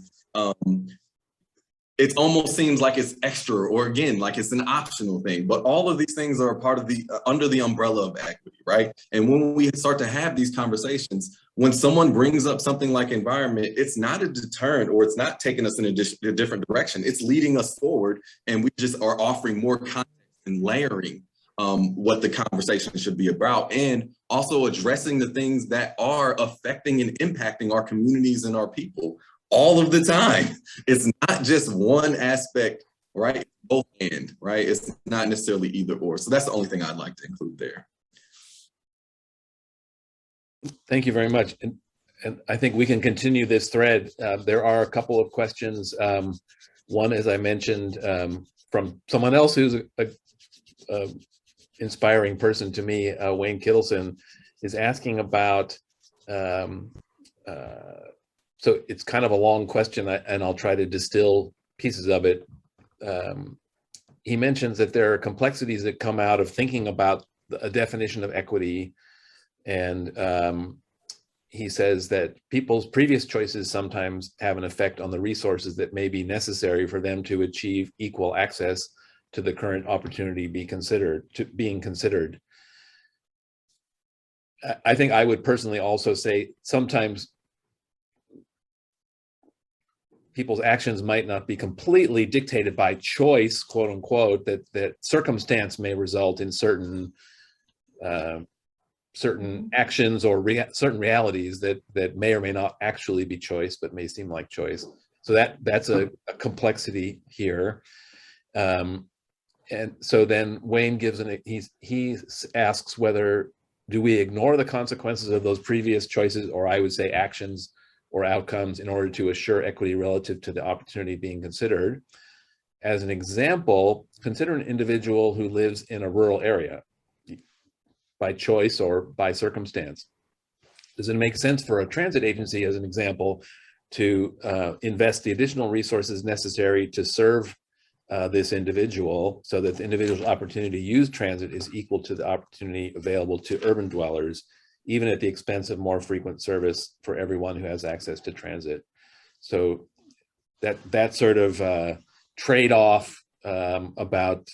it almost seems like it's extra, or again, like it's an optional thing. But all of these things are a part of the under the umbrella of equity, right? And when we start to have these conversations, when someone brings up something like environment, it's not a deterrent, or it's not taking us in a different direction. It's leading us forward, and we just are offering more context and layering what the conversation should be about, and also addressing the things that are affecting and impacting our communities and our people all of the time. It's not just one aspect, right? Both and, right? It's not necessarily either or. So that's the only thing I'd like to include there. Thank you very much. And I think we can continue this thread. There are a couple of questions. One, as I mentioned, from someone else who's a inspiring person to me, Wayne Kittleson, is asking about, so it's kind of a long question, and I'll try to distill pieces of it. He mentions that there are complexities that come out of thinking about a definition of equity, and he says that people's previous choices sometimes have an effect on the resources that may be necessary for them to achieve equal access to the current opportunity being considered. I think I would personally also say sometimes people's actions might not be completely dictated by choice, quote unquote, that circumstance may result in certain actions or certain realities that may or may not actually be choice, but may seem like choice. So that's a complexity here. And so then Wayne gives he asks whether do we ignore the consequences of those previous choices, or I would say actions or outcomes, in order to assure equity relative to the opportunity being considered. As an example, consider an individual who lives in a rural area by choice or by circumstance. Does it make sense for a transit agency, as an example, to invest the additional resources necessary to serve this individual so that the individual's opportunity to use transit is equal to the opportunity available to urban dwellers, even at the expense of more frequent service for everyone who has access to transit? So that sort of trade-off about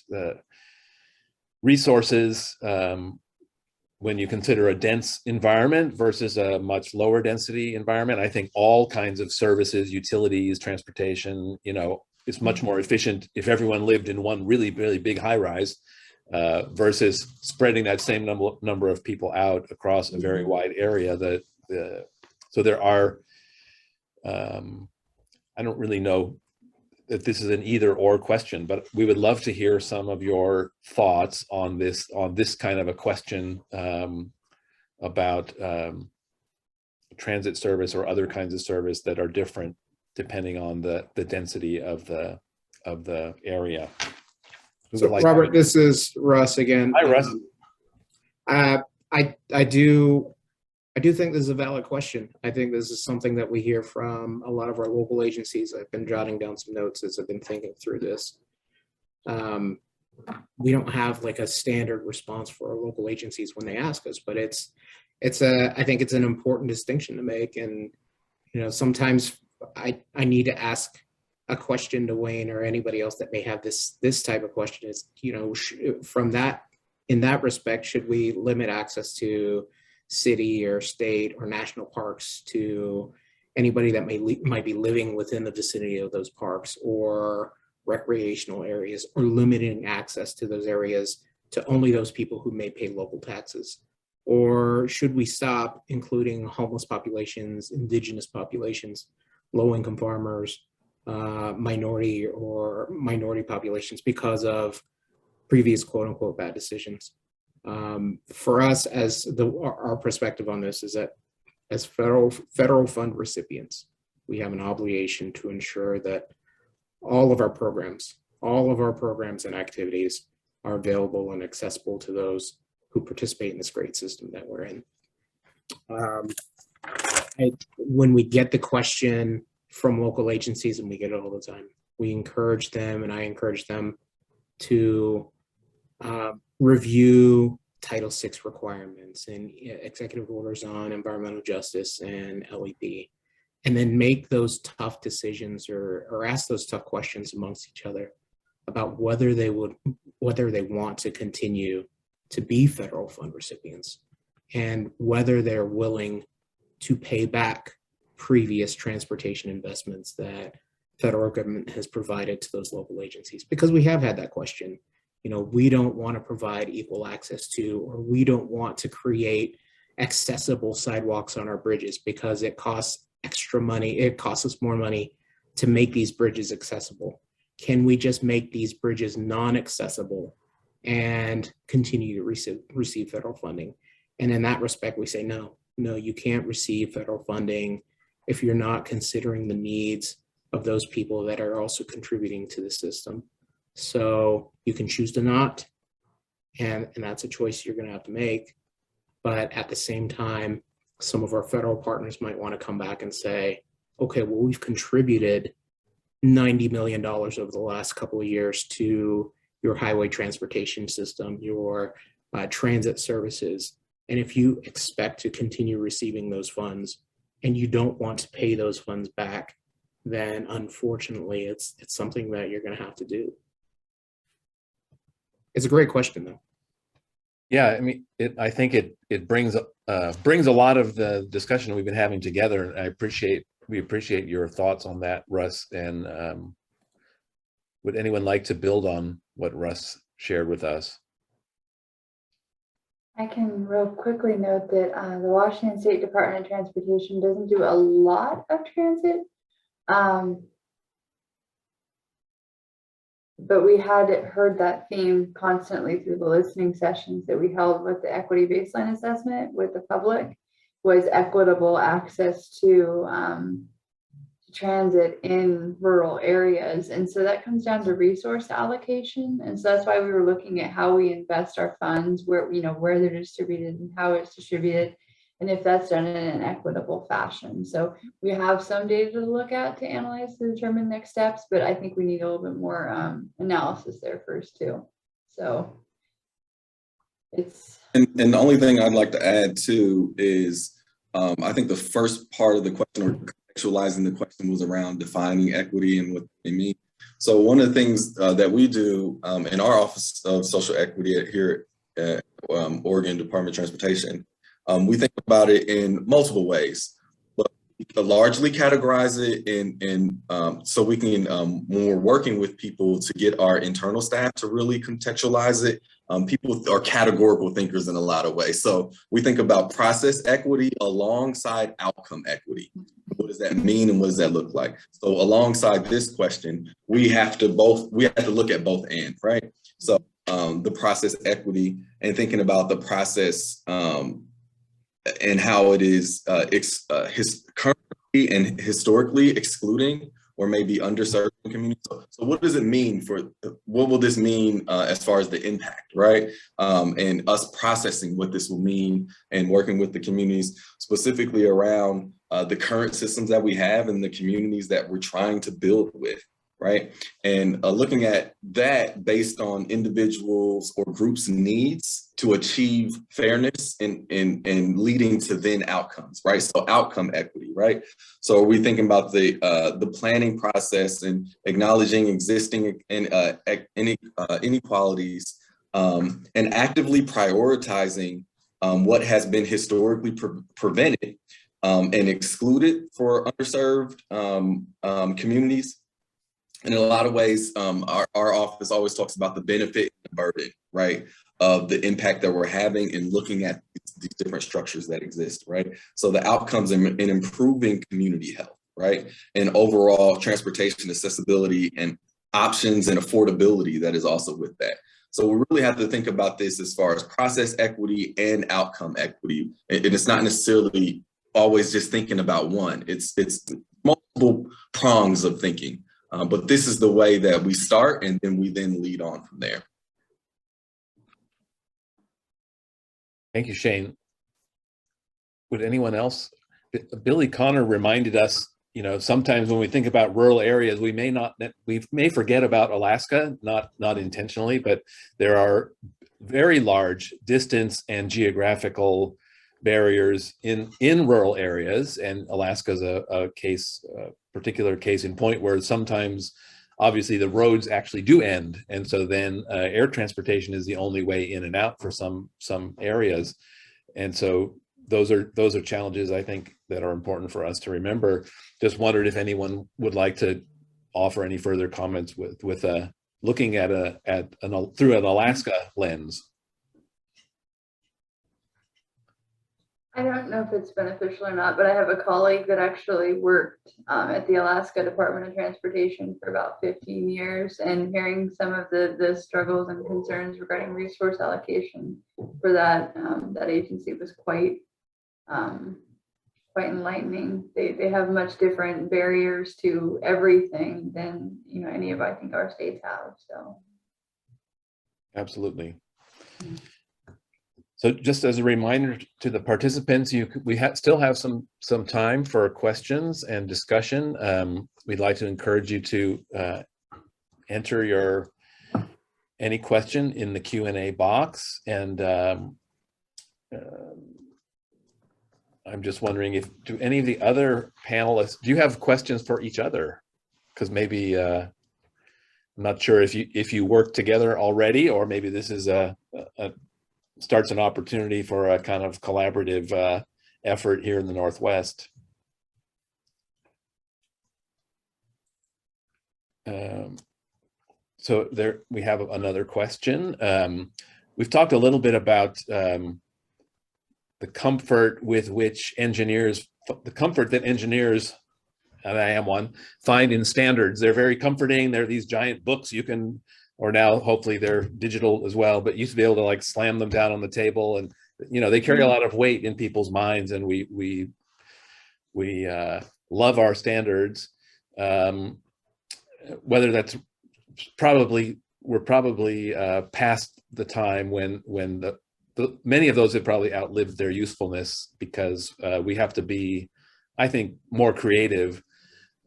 resources when you consider a dense environment versus a much lower density environment. I think all kinds of services, utilities, transportation, it's much more efficient if everyone lived in one really, really big high-rise versus spreading that same number of people out across a very wide area. So there are, I don't really know that this is an either or question, but we would love to hear some of your thoughts on this kind of a question about transit service or other kinds of service that are different depending on the density of the area. So Robert, this is Russ again. Hi, Russ. I do I do think this is a valid question. I think this is something that we hear from a lot of our local agencies. I've been jotting down some notes as I've been thinking through this. We don't have like a standard response for our local agencies when they ask us, but I think it's an important distinction to make. And, sometimes I need to ask a question to Wayne or anybody else that may have this type of question is, in that respect, should we limit access to city or state or national parks to anybody that might be living within the vicinity of those parks or recreational areas, or limiting access to those areas to only those people who may pay local taxes? Or should we stop including homeless populations, indigenous populations, low-income farmers, minority populations because of previous quote-unquote bad decisions? For us, as our perspective on this is that as federal fund recipients, we have an obligation to ensure that all of our programs and activities are available and accessible to those who participate in this great system that we're in. When we get the question from local agencies, and we get it all the time, we encourage them, and I encourage them to review Title VI requirements and executive orders on environmental justice and LEP, and then make those tough decisions or ask those tough questions amongst each other about whether they want to continue to be federal fund recipients and whether they're willing to pay back previous transportation investments that federal government has provided to those local agencies. Because we have had that question. We don't want to provide equal access to, or we don't want to create accessible sidewalks on our bridges because it costs extra money. It costs us more money to make these bridges accessible. Can we just make these bridges non-accessible and continue to receive federal funding? And in that respect, we say, no, you can't receive federal funding if you're not considering the needs of those people that are also contributing to the system. So you can choose to not, and that's a choice you're going to have to make. But at the same time, some of our federal partners might want to come back and say, okay, well, we've contributed $90 million over the last couple of years to your highway transportation system, your transit services. And if you expect to continue receiving those funds and you don't want to pay those funds back, then unfortunately, it's something that you're going to have to do. It's a great question, though. Yeah, I mean, I think it brings a lot of the discussion we've been having together. And we appreciate your thoughts on that, Russ. And would anyone like to build on what Russ shared with us? I can real quickly note that the Washington State Department of Transportation doesn't do a lot of transit. But we had heard that theme constantly through the listening sessions that we held with the equity baseline assessment with the public, was equitable access to transit in rural areas. And so that comes down to resource allocation. And so that's why we were looking at how we invest our funds, where they're distributed and how it's distributed, and if that's done in an equitable fashion. So we have some data to look at to analyze to determine next steps, but I think we need a little bit more analysis there first too. So it's. And the only thing I'd like to add too is I think the first part of the question, or contextualizing the question, was around defining equity and what they mean. So one of the things that we do in our Office of Social Equity here at Oregon Department of Transportation, we think about it in multiple ways, but we largely categorize it in so we can, when we're working with people to get our internal staff to really contextualize it, people are categorical thinkers in a lot of ways. So we think about process equity alongside outcome equity. What does that mean and what does that look like? So alongside this question, we have to look at both ends, right? So the process equity and thinking about the process and how it is currently and historically excluding or maybe underserved communities. So what does it mean what will this mean as far as the impact, right? And us processing what this will mean and working with the communities specifically around the current systems that we have and the communities that we're trying to build with, right? And looking at that based on individuals or groups' needs to achieve fairness and leading to then outcomes, right? So outcome equity, right? So are we thinking about the planning process and acknowledging existing inequalities and actively prioritizing what has been historically prevented and excluded for underserved communities? In a lot of ways, our office always talks about the benefit and the burden, right, of the impact that we're having in looking at these different structures that exist, right? So the outcomes in improving community health, right, and overall transportation accessibility and options and affordability that is also with that. So we really have to think about this as far as process equity and outcome equity. And it's not necessarily always just thinking about one. It's multiple prongs of thinking. But this is the way that we start, and then we lead on from there. Thank you, Shane. Would anyone else? Billy Connor reminded us, you know, sometimes when we think about rural areas, we may forget about Alaska, not intentionally, but there are very large distance and geographical barriers in rural areas, and Alaska is a particular case in point where sometimes obviously the roads actually do end, and so then air transportation is the only way in and out for some areas. And so those are challenges, I think, that are important for us to remember. Just wondered if anyone would like to offer any further comments with looking at through an Alaska lens. I don't know if it's beneficial or not, but I have a colleague that actually worked at the Alaska Department of Transportation for about 15 years, and hearing some of the struggles and concerns regarding resource allocation for that agency was quite enlightening. They have much different barriers to everything than any of I think our states have. So absolutely. So just as a reminder to the participants, we still have some time for questions and discussion. We'd like to encourage you to enter any question in the Q&A box. And I'm just wondering do any of the other panelists, do you have questions for each other? Because maybe, I'm not sure if you work together already, or maybe this is starts an opportunity for a kind of collaborative effort here in the Northwest. So there we have another question. We've talked a little bit about the comfort with which engineers, and I am one, find in standards. They're very comforting. They're these giant books you can, or now hopefully they're digital as well, but you used to be able to like slam them down on the table, and they carry a lot of weight in people's minds, and we love our standards. Whether that's we're probably past the time when many of those have probably outlived their usefulness, because we have to be, I think, more creative.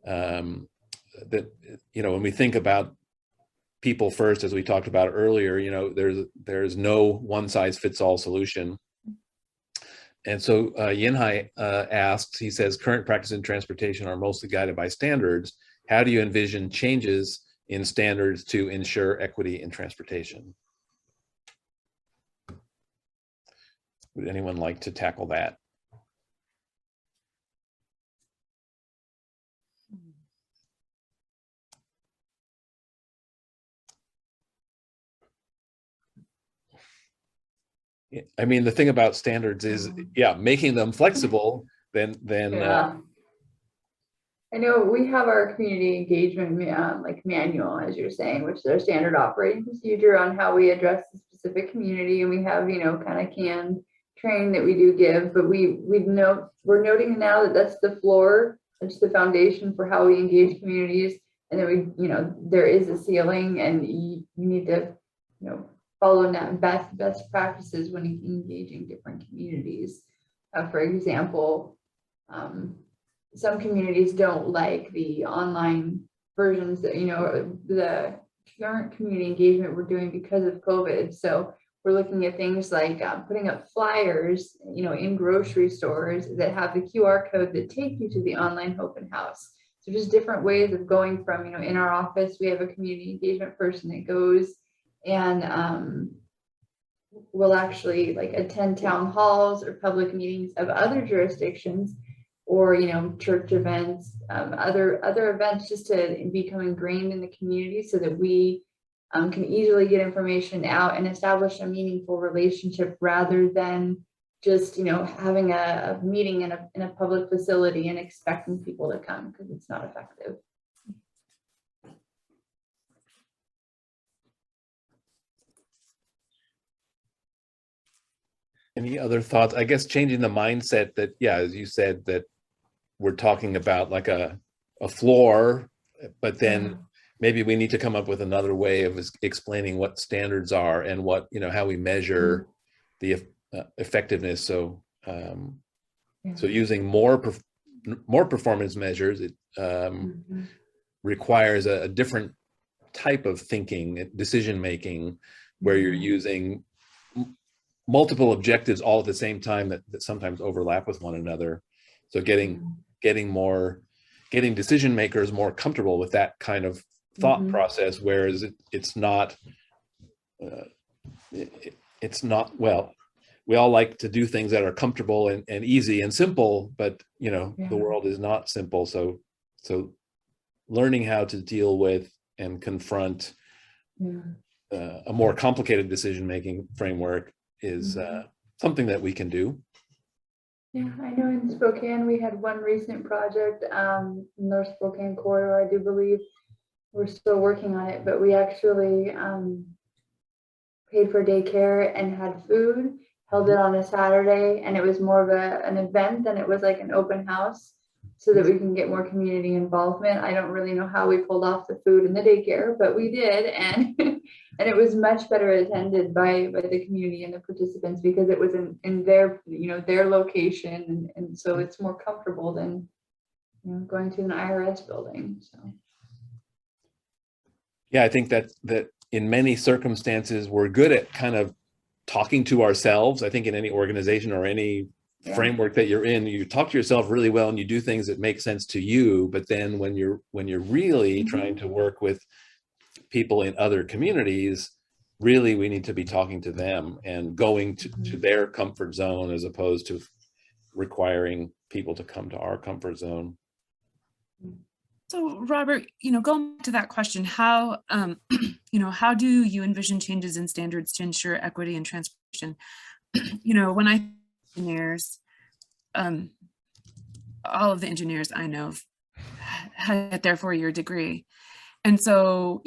When we think about people first, as we talked about earlier, there's no one size fits all solution. And so Yinhai asks, he says, current practice in transportation are mostly guided by standards. How do you envision changes in standards to ensure equity in transportation? Would anyone like to tackle that? I mean, the thing about standards is, making them flexible, then I know we have our community engagement manual, as you're saying, which is our standard operating procedure on how we address the specific community, and we have kind of canned training that we do give, but we're noting now that that's the floor It's the foundation for how we engage communities. And then we, there is a ceiling, and you need to, follow that best practices when engaging different communities. For example, some communities don't like the online versions that, the current community engagement we're doing because of COVID. So we're looking at things like putting up flyers, in grocery stores that have the QR code that take you to the online open house. So just different ways of going from, in our office, we have a community engagement person that goes and will actually like attend town halls or public meetings of other jurisdictions, or church events, other events, just to become ingrained in the community so that we can easily get information out and establish a meaningful relationship, rather than just having a meeting in a public facility and expecting people to come, because it's not effective. Any other thoughts? I guess changing the mindset that, yeah, as you said, that we're talking about like a floor, but then maybe we need to come up with another way of explaining what standards are and what, how we measure the effectiveness. So, so using more performance measures, it requires a different type of thinking, decision making, where you're using multiple objectives all at the same time that sometimes overlap with one another. So getting decision makers more comfortable with that kind of thought process, whereas it's not, well, we all like to do things that are comfortable and easy and simple, but the world is not simple. So learning how to deal with and confront a more complicated decision-making framework is something that we can do. Yeah, I know in Spokane, we had one recent project, North Spokane corridor, I do believe. We're still working on it, but we actually paid for daycare and had food, held it on a Saturday, and it was more of an event than it was like an open house, so that we can get more community involvement. I don't really know how we pulled off the food and the daycare, but we did, and and it was much better attended by the community and the participants, because it was in their their location, and so it's more comfortable than going to an IRS building. So yeah, I think that in many circumstances we're good at kind of talking to ourselves. I think in any organization or any framework that you're in, you talk to yourself really well and you do things that make sense to you. But then when you're really trying to work with people in other communities, really we need to be talking to them and going to their comfort zone, as opposed to requiring people to come to our comfort zone. So Robert, going back to that question, how, how do you envision changes in standards to ensure equity and transparency? When I engineers, all of the engineers I know had their 4-year degree. And so,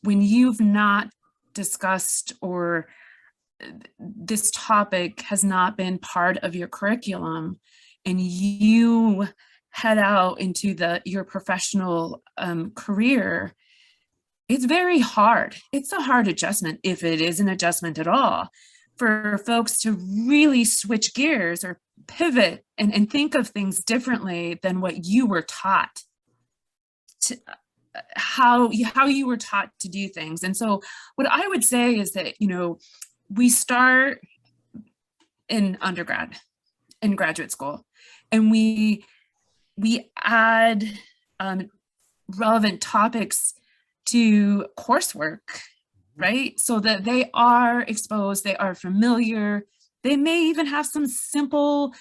when you've not discussed, or this topic has not been part of your curriculum, and you head out into your professional career, it's very hard. It's a hard adjustment, if it is an adjustment at all, for folks to really switch gears or pivot and think of things differently than what you were taught, how you were taught to do things. And so what I would say is that, we start in undergrad, in graduate school, and we add relevant topics to coursework, right? So that they are exposed, they are familiar, they may even have some simple,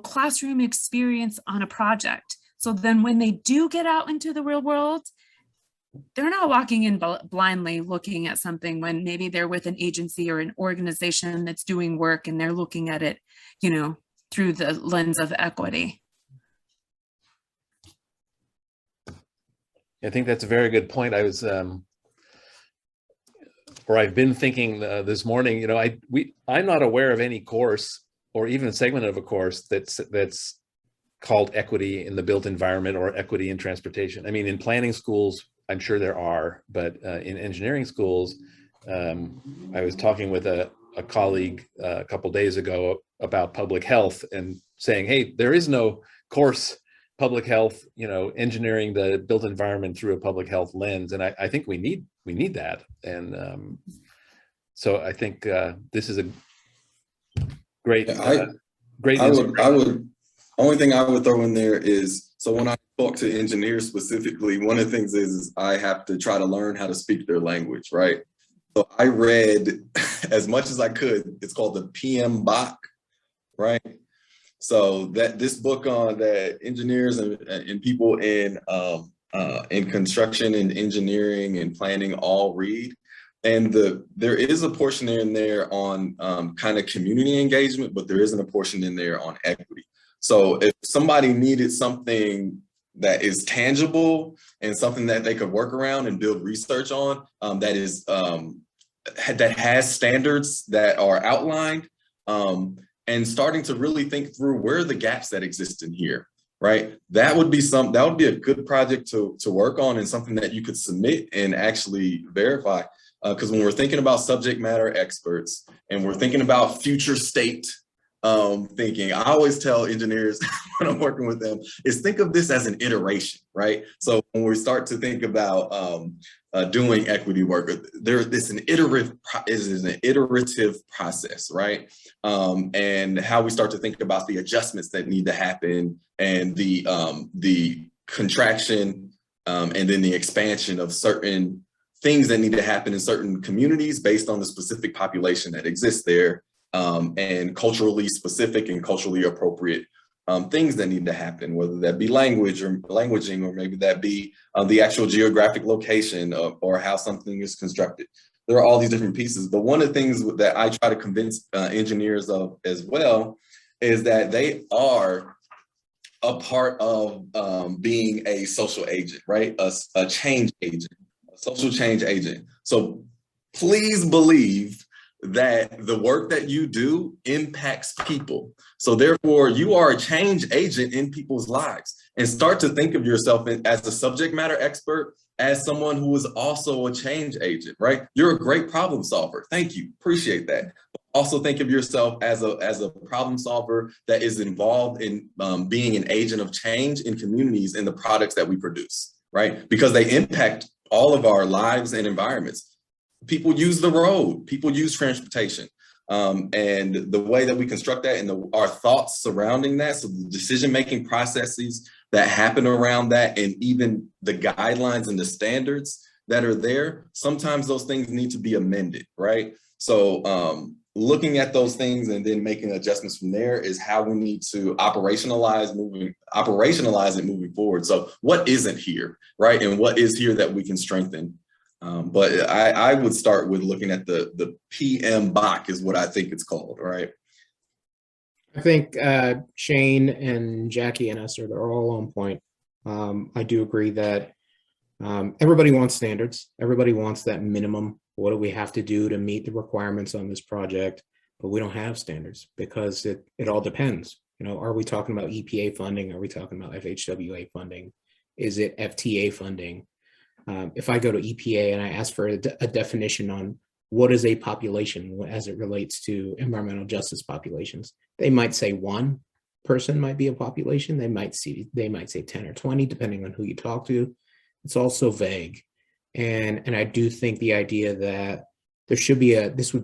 classroom experience on a project. So then when they do get out into the real world, they're not walking in blindly looking at something when maybe they're with an agency or an organization that's doing work and they're looking at it, through the lens of equity. I think that's a very good point. I was, I've been thinking this morning, I'm not aware of any course or even a segment of a course that's called equity in the built environment or equity in transportation. I mean, in planning schools, I'm sure there are, but in engineering schools, I was talking with a colleague a couple days ago about public health and saying, hey, there is no course public health, engineering the built environment through a public health lens. And I think we need that. And so I think this is a great, great. Only thing I would throw in there is, so when I talk to engineers specifically, one of the things is I have to try to learn how to speak their language, right? So I read as much as I could. It's called the PM BOK, right? So that this book on that engineers and people in construction and engineering and planning all read. And there is a portion in there on kind of community engagement, but there isn't a portion in there on equity. So if somebody needed something that is tangible and something that they could work around and build research on, that has standards that are outlined, and starting to really think through where are the gaps that exist in here, right? That would be a good project to work on, and something that you could submit and actually verify. Because when we're thinking about subject matter experts and we're thinking about future state thinking, I always tell engineers when I'm working with them is think of this as an iteration, right? So when we start to think about doing equity work, it's an iterative process, right? And how we start to think about the adjustments that need to happen, and the contraction and then the expansion of certain things that need to happen in certain communities based on the specific population that exists there, and culturally specific and culturally appropriate things that need to happen, whether that be language or languaging, or maybe that be the actual geographic location or how something is constructed. There are all these different pieces, but one of the things that I try to convince engineers of as well is that they are a part of being a social agent, right? A change agent, a social change agent. So please believe that the work that you do impacts people. So therefore, you are a change agent in people's lives, and start to think of yourself as a subject matter expert, as someone who is also a change agent, right? You're a great problem solver. Thank you. Appreciate that. Also think of yourself as a problem solver that is involved in being an agent of change in communities and the products that we produce, right? Because they impact all of our lives and environments. People use the road, people use transportation. And the way that we construct that and our thoughts surrounding that, so the decision-making processes that happen around that, and even the guidelines and the standards that are there, sometimes those things need to be amended, right? So looking at those things and then making adjustments from there is how we need to operationalize it moving forward. So what isn't here, right? And what is here that we can strengthen? But I would start with looking at the PM BOK is what I think it's called, right? I think Shane and Jackie and Esther, they're all on point. I do agree that everybody wants standards. Everybody wants that minimum. What do we have to do to meet the requirements on this project? But we don't have standards because it all depends. Are we talking about EPA funding? Are we talking about FHWA funding? Is it FTA funding? If I go to EPA and I ask for a definition on what is a population as it relates to environmental justice populations, they might say one person might be a population. They might say 10 or 20, depending on who you talk to. It's also vague. And I do think the idea that this would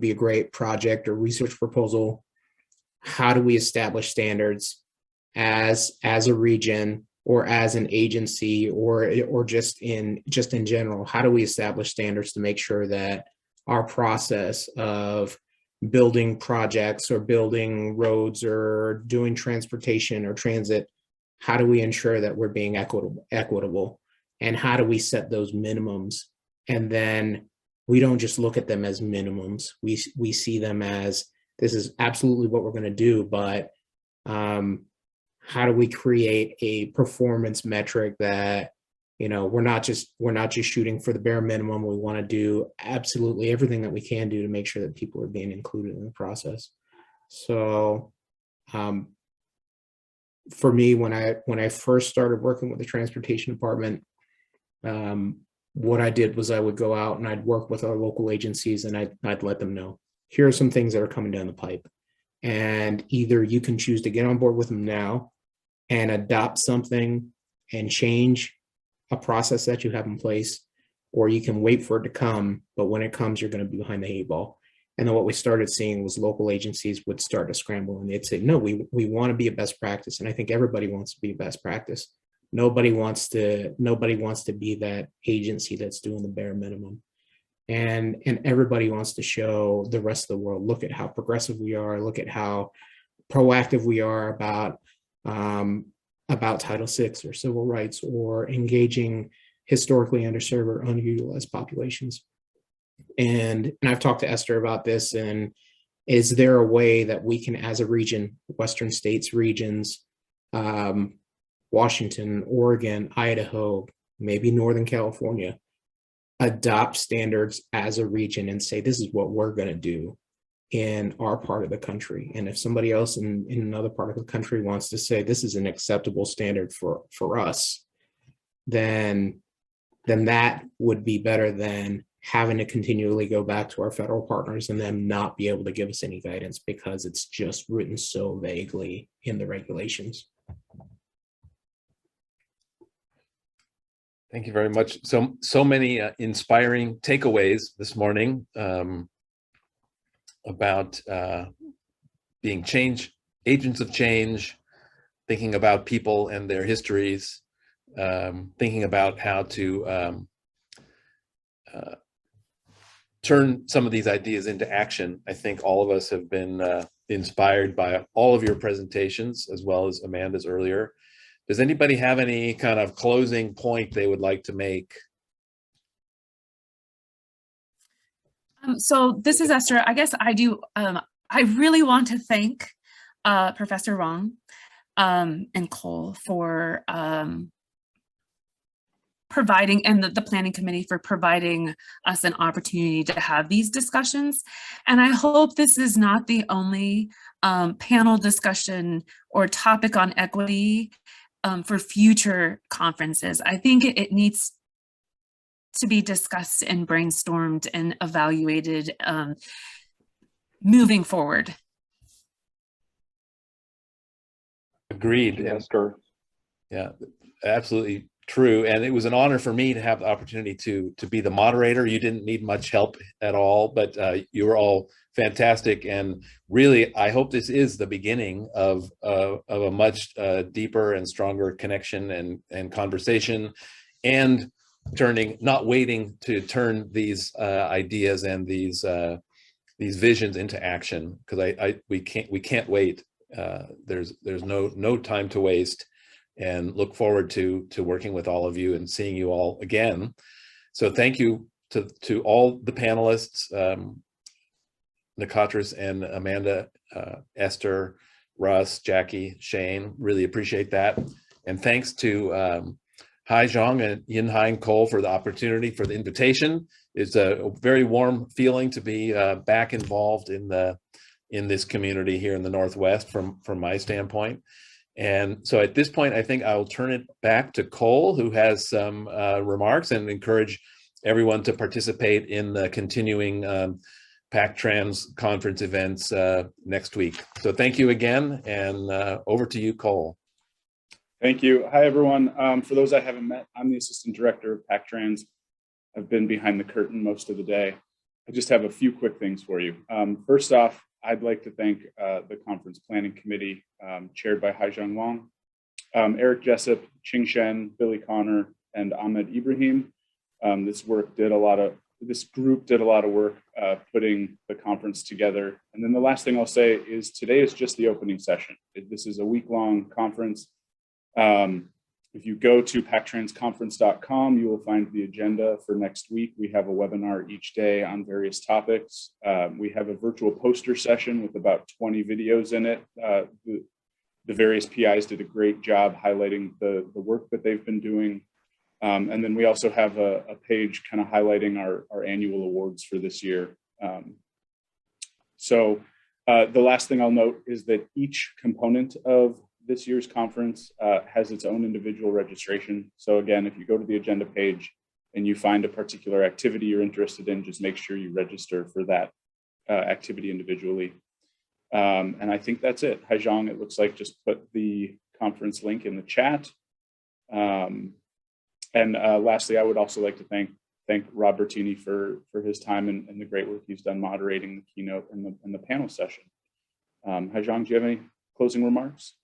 be a great project or research proposal. How do we establish standards as a region or as an agency or just in general? How do we establish standards to make sure that our process of building projects or building roads or doing transportation or transit, how do we ensure that we're being equitable? And how do we set those minimums? And then we don't just look at them as minimums. We see them as, this is absolutely what we're going to do, but how do we create a performance metric that, we're not just shooting for the bare minimum. We want to do absolutely everything that we can do to make sure that people are being included in the process. So for me, when I first started working with the transportation department, what I did was I would go out and I'd work with our local agencies, and I'd let them know, here are some things that are coming down the pipe. And either you can choose to get on board with them now and adopt something and change a process that you have in place, or you can wait for it to come, but when it comes, you're going to be behind the 8 ball. And then what we started seeing was local agencies would start to scramble, and they'd say, no, we want to be a best practice. And I think everybody wants to be a best practice. Nobody wants to be that agency that's doing the bare minimum. And everybody wants to show the rest of the world, look at how progressive we are, look at how proactive we are about Title VI or civil rights, or engaging historically underserved or underutilized populations. And I've talked to Esther about this, and is there a way that we can, as a region, Western states, regions, Washington, Oregon, Idaho, maybe Northern California, adopt standards as a region and say, this is what we're going to do in our part of the country. And if somebody else in another part of the country wants to say, this is an acceptable standard for us, then that would be better than having to continually go back to our federal partners and them not be able to give us any guidance because it's just written so vaguely in the regulations. Thank you very much. So many inspiring takeaways this morning about being agents of change, thinking about people and their histories, thinking about how to turn some of these ideas into action. I think all of us have been inspired by all of your presentations, as well as Amanda's earlier. Does anybody have any kind of closing point they would like to make? So this is Esther. I guess I do. I really want to thank Professor Wong and Cole for providing, and the planning committee for providing us an opportunity to have these discussions. And I hope this is not the only panel discussion or topic on equity for future conferences. I think it needs to be discussed and brainstormed and evaluated moving forward. Agreed. Yes, sir. Yeah, absolutely true. And it was an honor for me to have the opportunity to be the moderator. You didn't need much help at all, but you were all fantastic. And really, I hope this is the beginning of a much deeper and stronger connection and conversation, and not waiting to turn these ideas and these visions into action, because we can't wait. There's no time to waste, and look forward to working with all of you and seeing you all again. So thank you to all the panelists, Nikotris and Amanda, Esther, Russ, Jackie, Shane, really appreciate that. And thanks to Hai Zhang and Yin Hai and Cole for the opportunity, for the invitation. It's a very warm feeling to be back involved in this community here in the Northwest from my standpoint. And so at this point, I think I will turn it back to Cole, who has some remarks, and encourage everyone to participate in the continuing PacTrans conference events next week. So thank you again, and over to you, Cole. Thank you. Hi, everyone. For those I haven't met, I'm the Assistant Director of PacTrans. I've been behind the curtain most of the day. I just have a few quick things for you. First off, I'd like to thank the Conference Planning Committee, chaired by Hai Zhang Wang, Eric Jessup, Ching Shen, Billy Connor, and Ahmed Ibrahim. This group did a lot of work putting the conference together. And then the last thing I'll say is today is just the opening session. This is a week-long conference. If you go to pactransconference.com, you will find the agenda for next week. We have a webinar each day on various topics. We have a virtual poster session with about 20 videos in it. The various PIs did a great job highlighting the work that they've been doing. And then we also have a page kind of highlighting our annual awards for this year. The last thing I'll note is that each component of this year's conference has its own individual registration. So again, if you go to the agenda page and you find a particular activity you're interested in, just make sure you register for that activity individually. And I think that's it. Haijong, it looks like, just put the conference link in the chat. And lastly, I would also like to thank Robert Bertini for his time and the great work he's done moderating the keynote and the panel session. Haijong, do you have any closing remarks?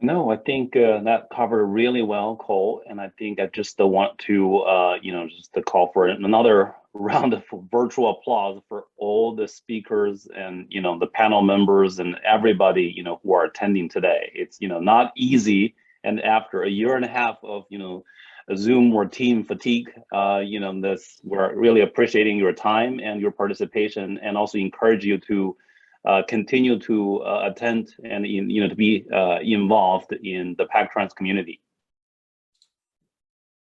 No, I think that covered really well, Cole. And I think I just want to, just to call for another round of virtual applause for all the speakers and, the panel members and everybody, who are attending today. It's, not easy. And after a year and a half of, a Zoom or team fatigue, we're really appreciating your time and your participation, and also encourage you to continue to attend and to be involved in the PacTrans community.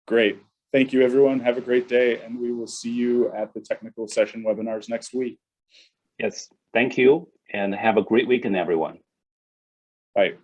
Great. Thank you, everyone. Have a great day, and we will see you at the technical session webinars next week. Yes, thank you, and have a great weekend, everyone. Bye.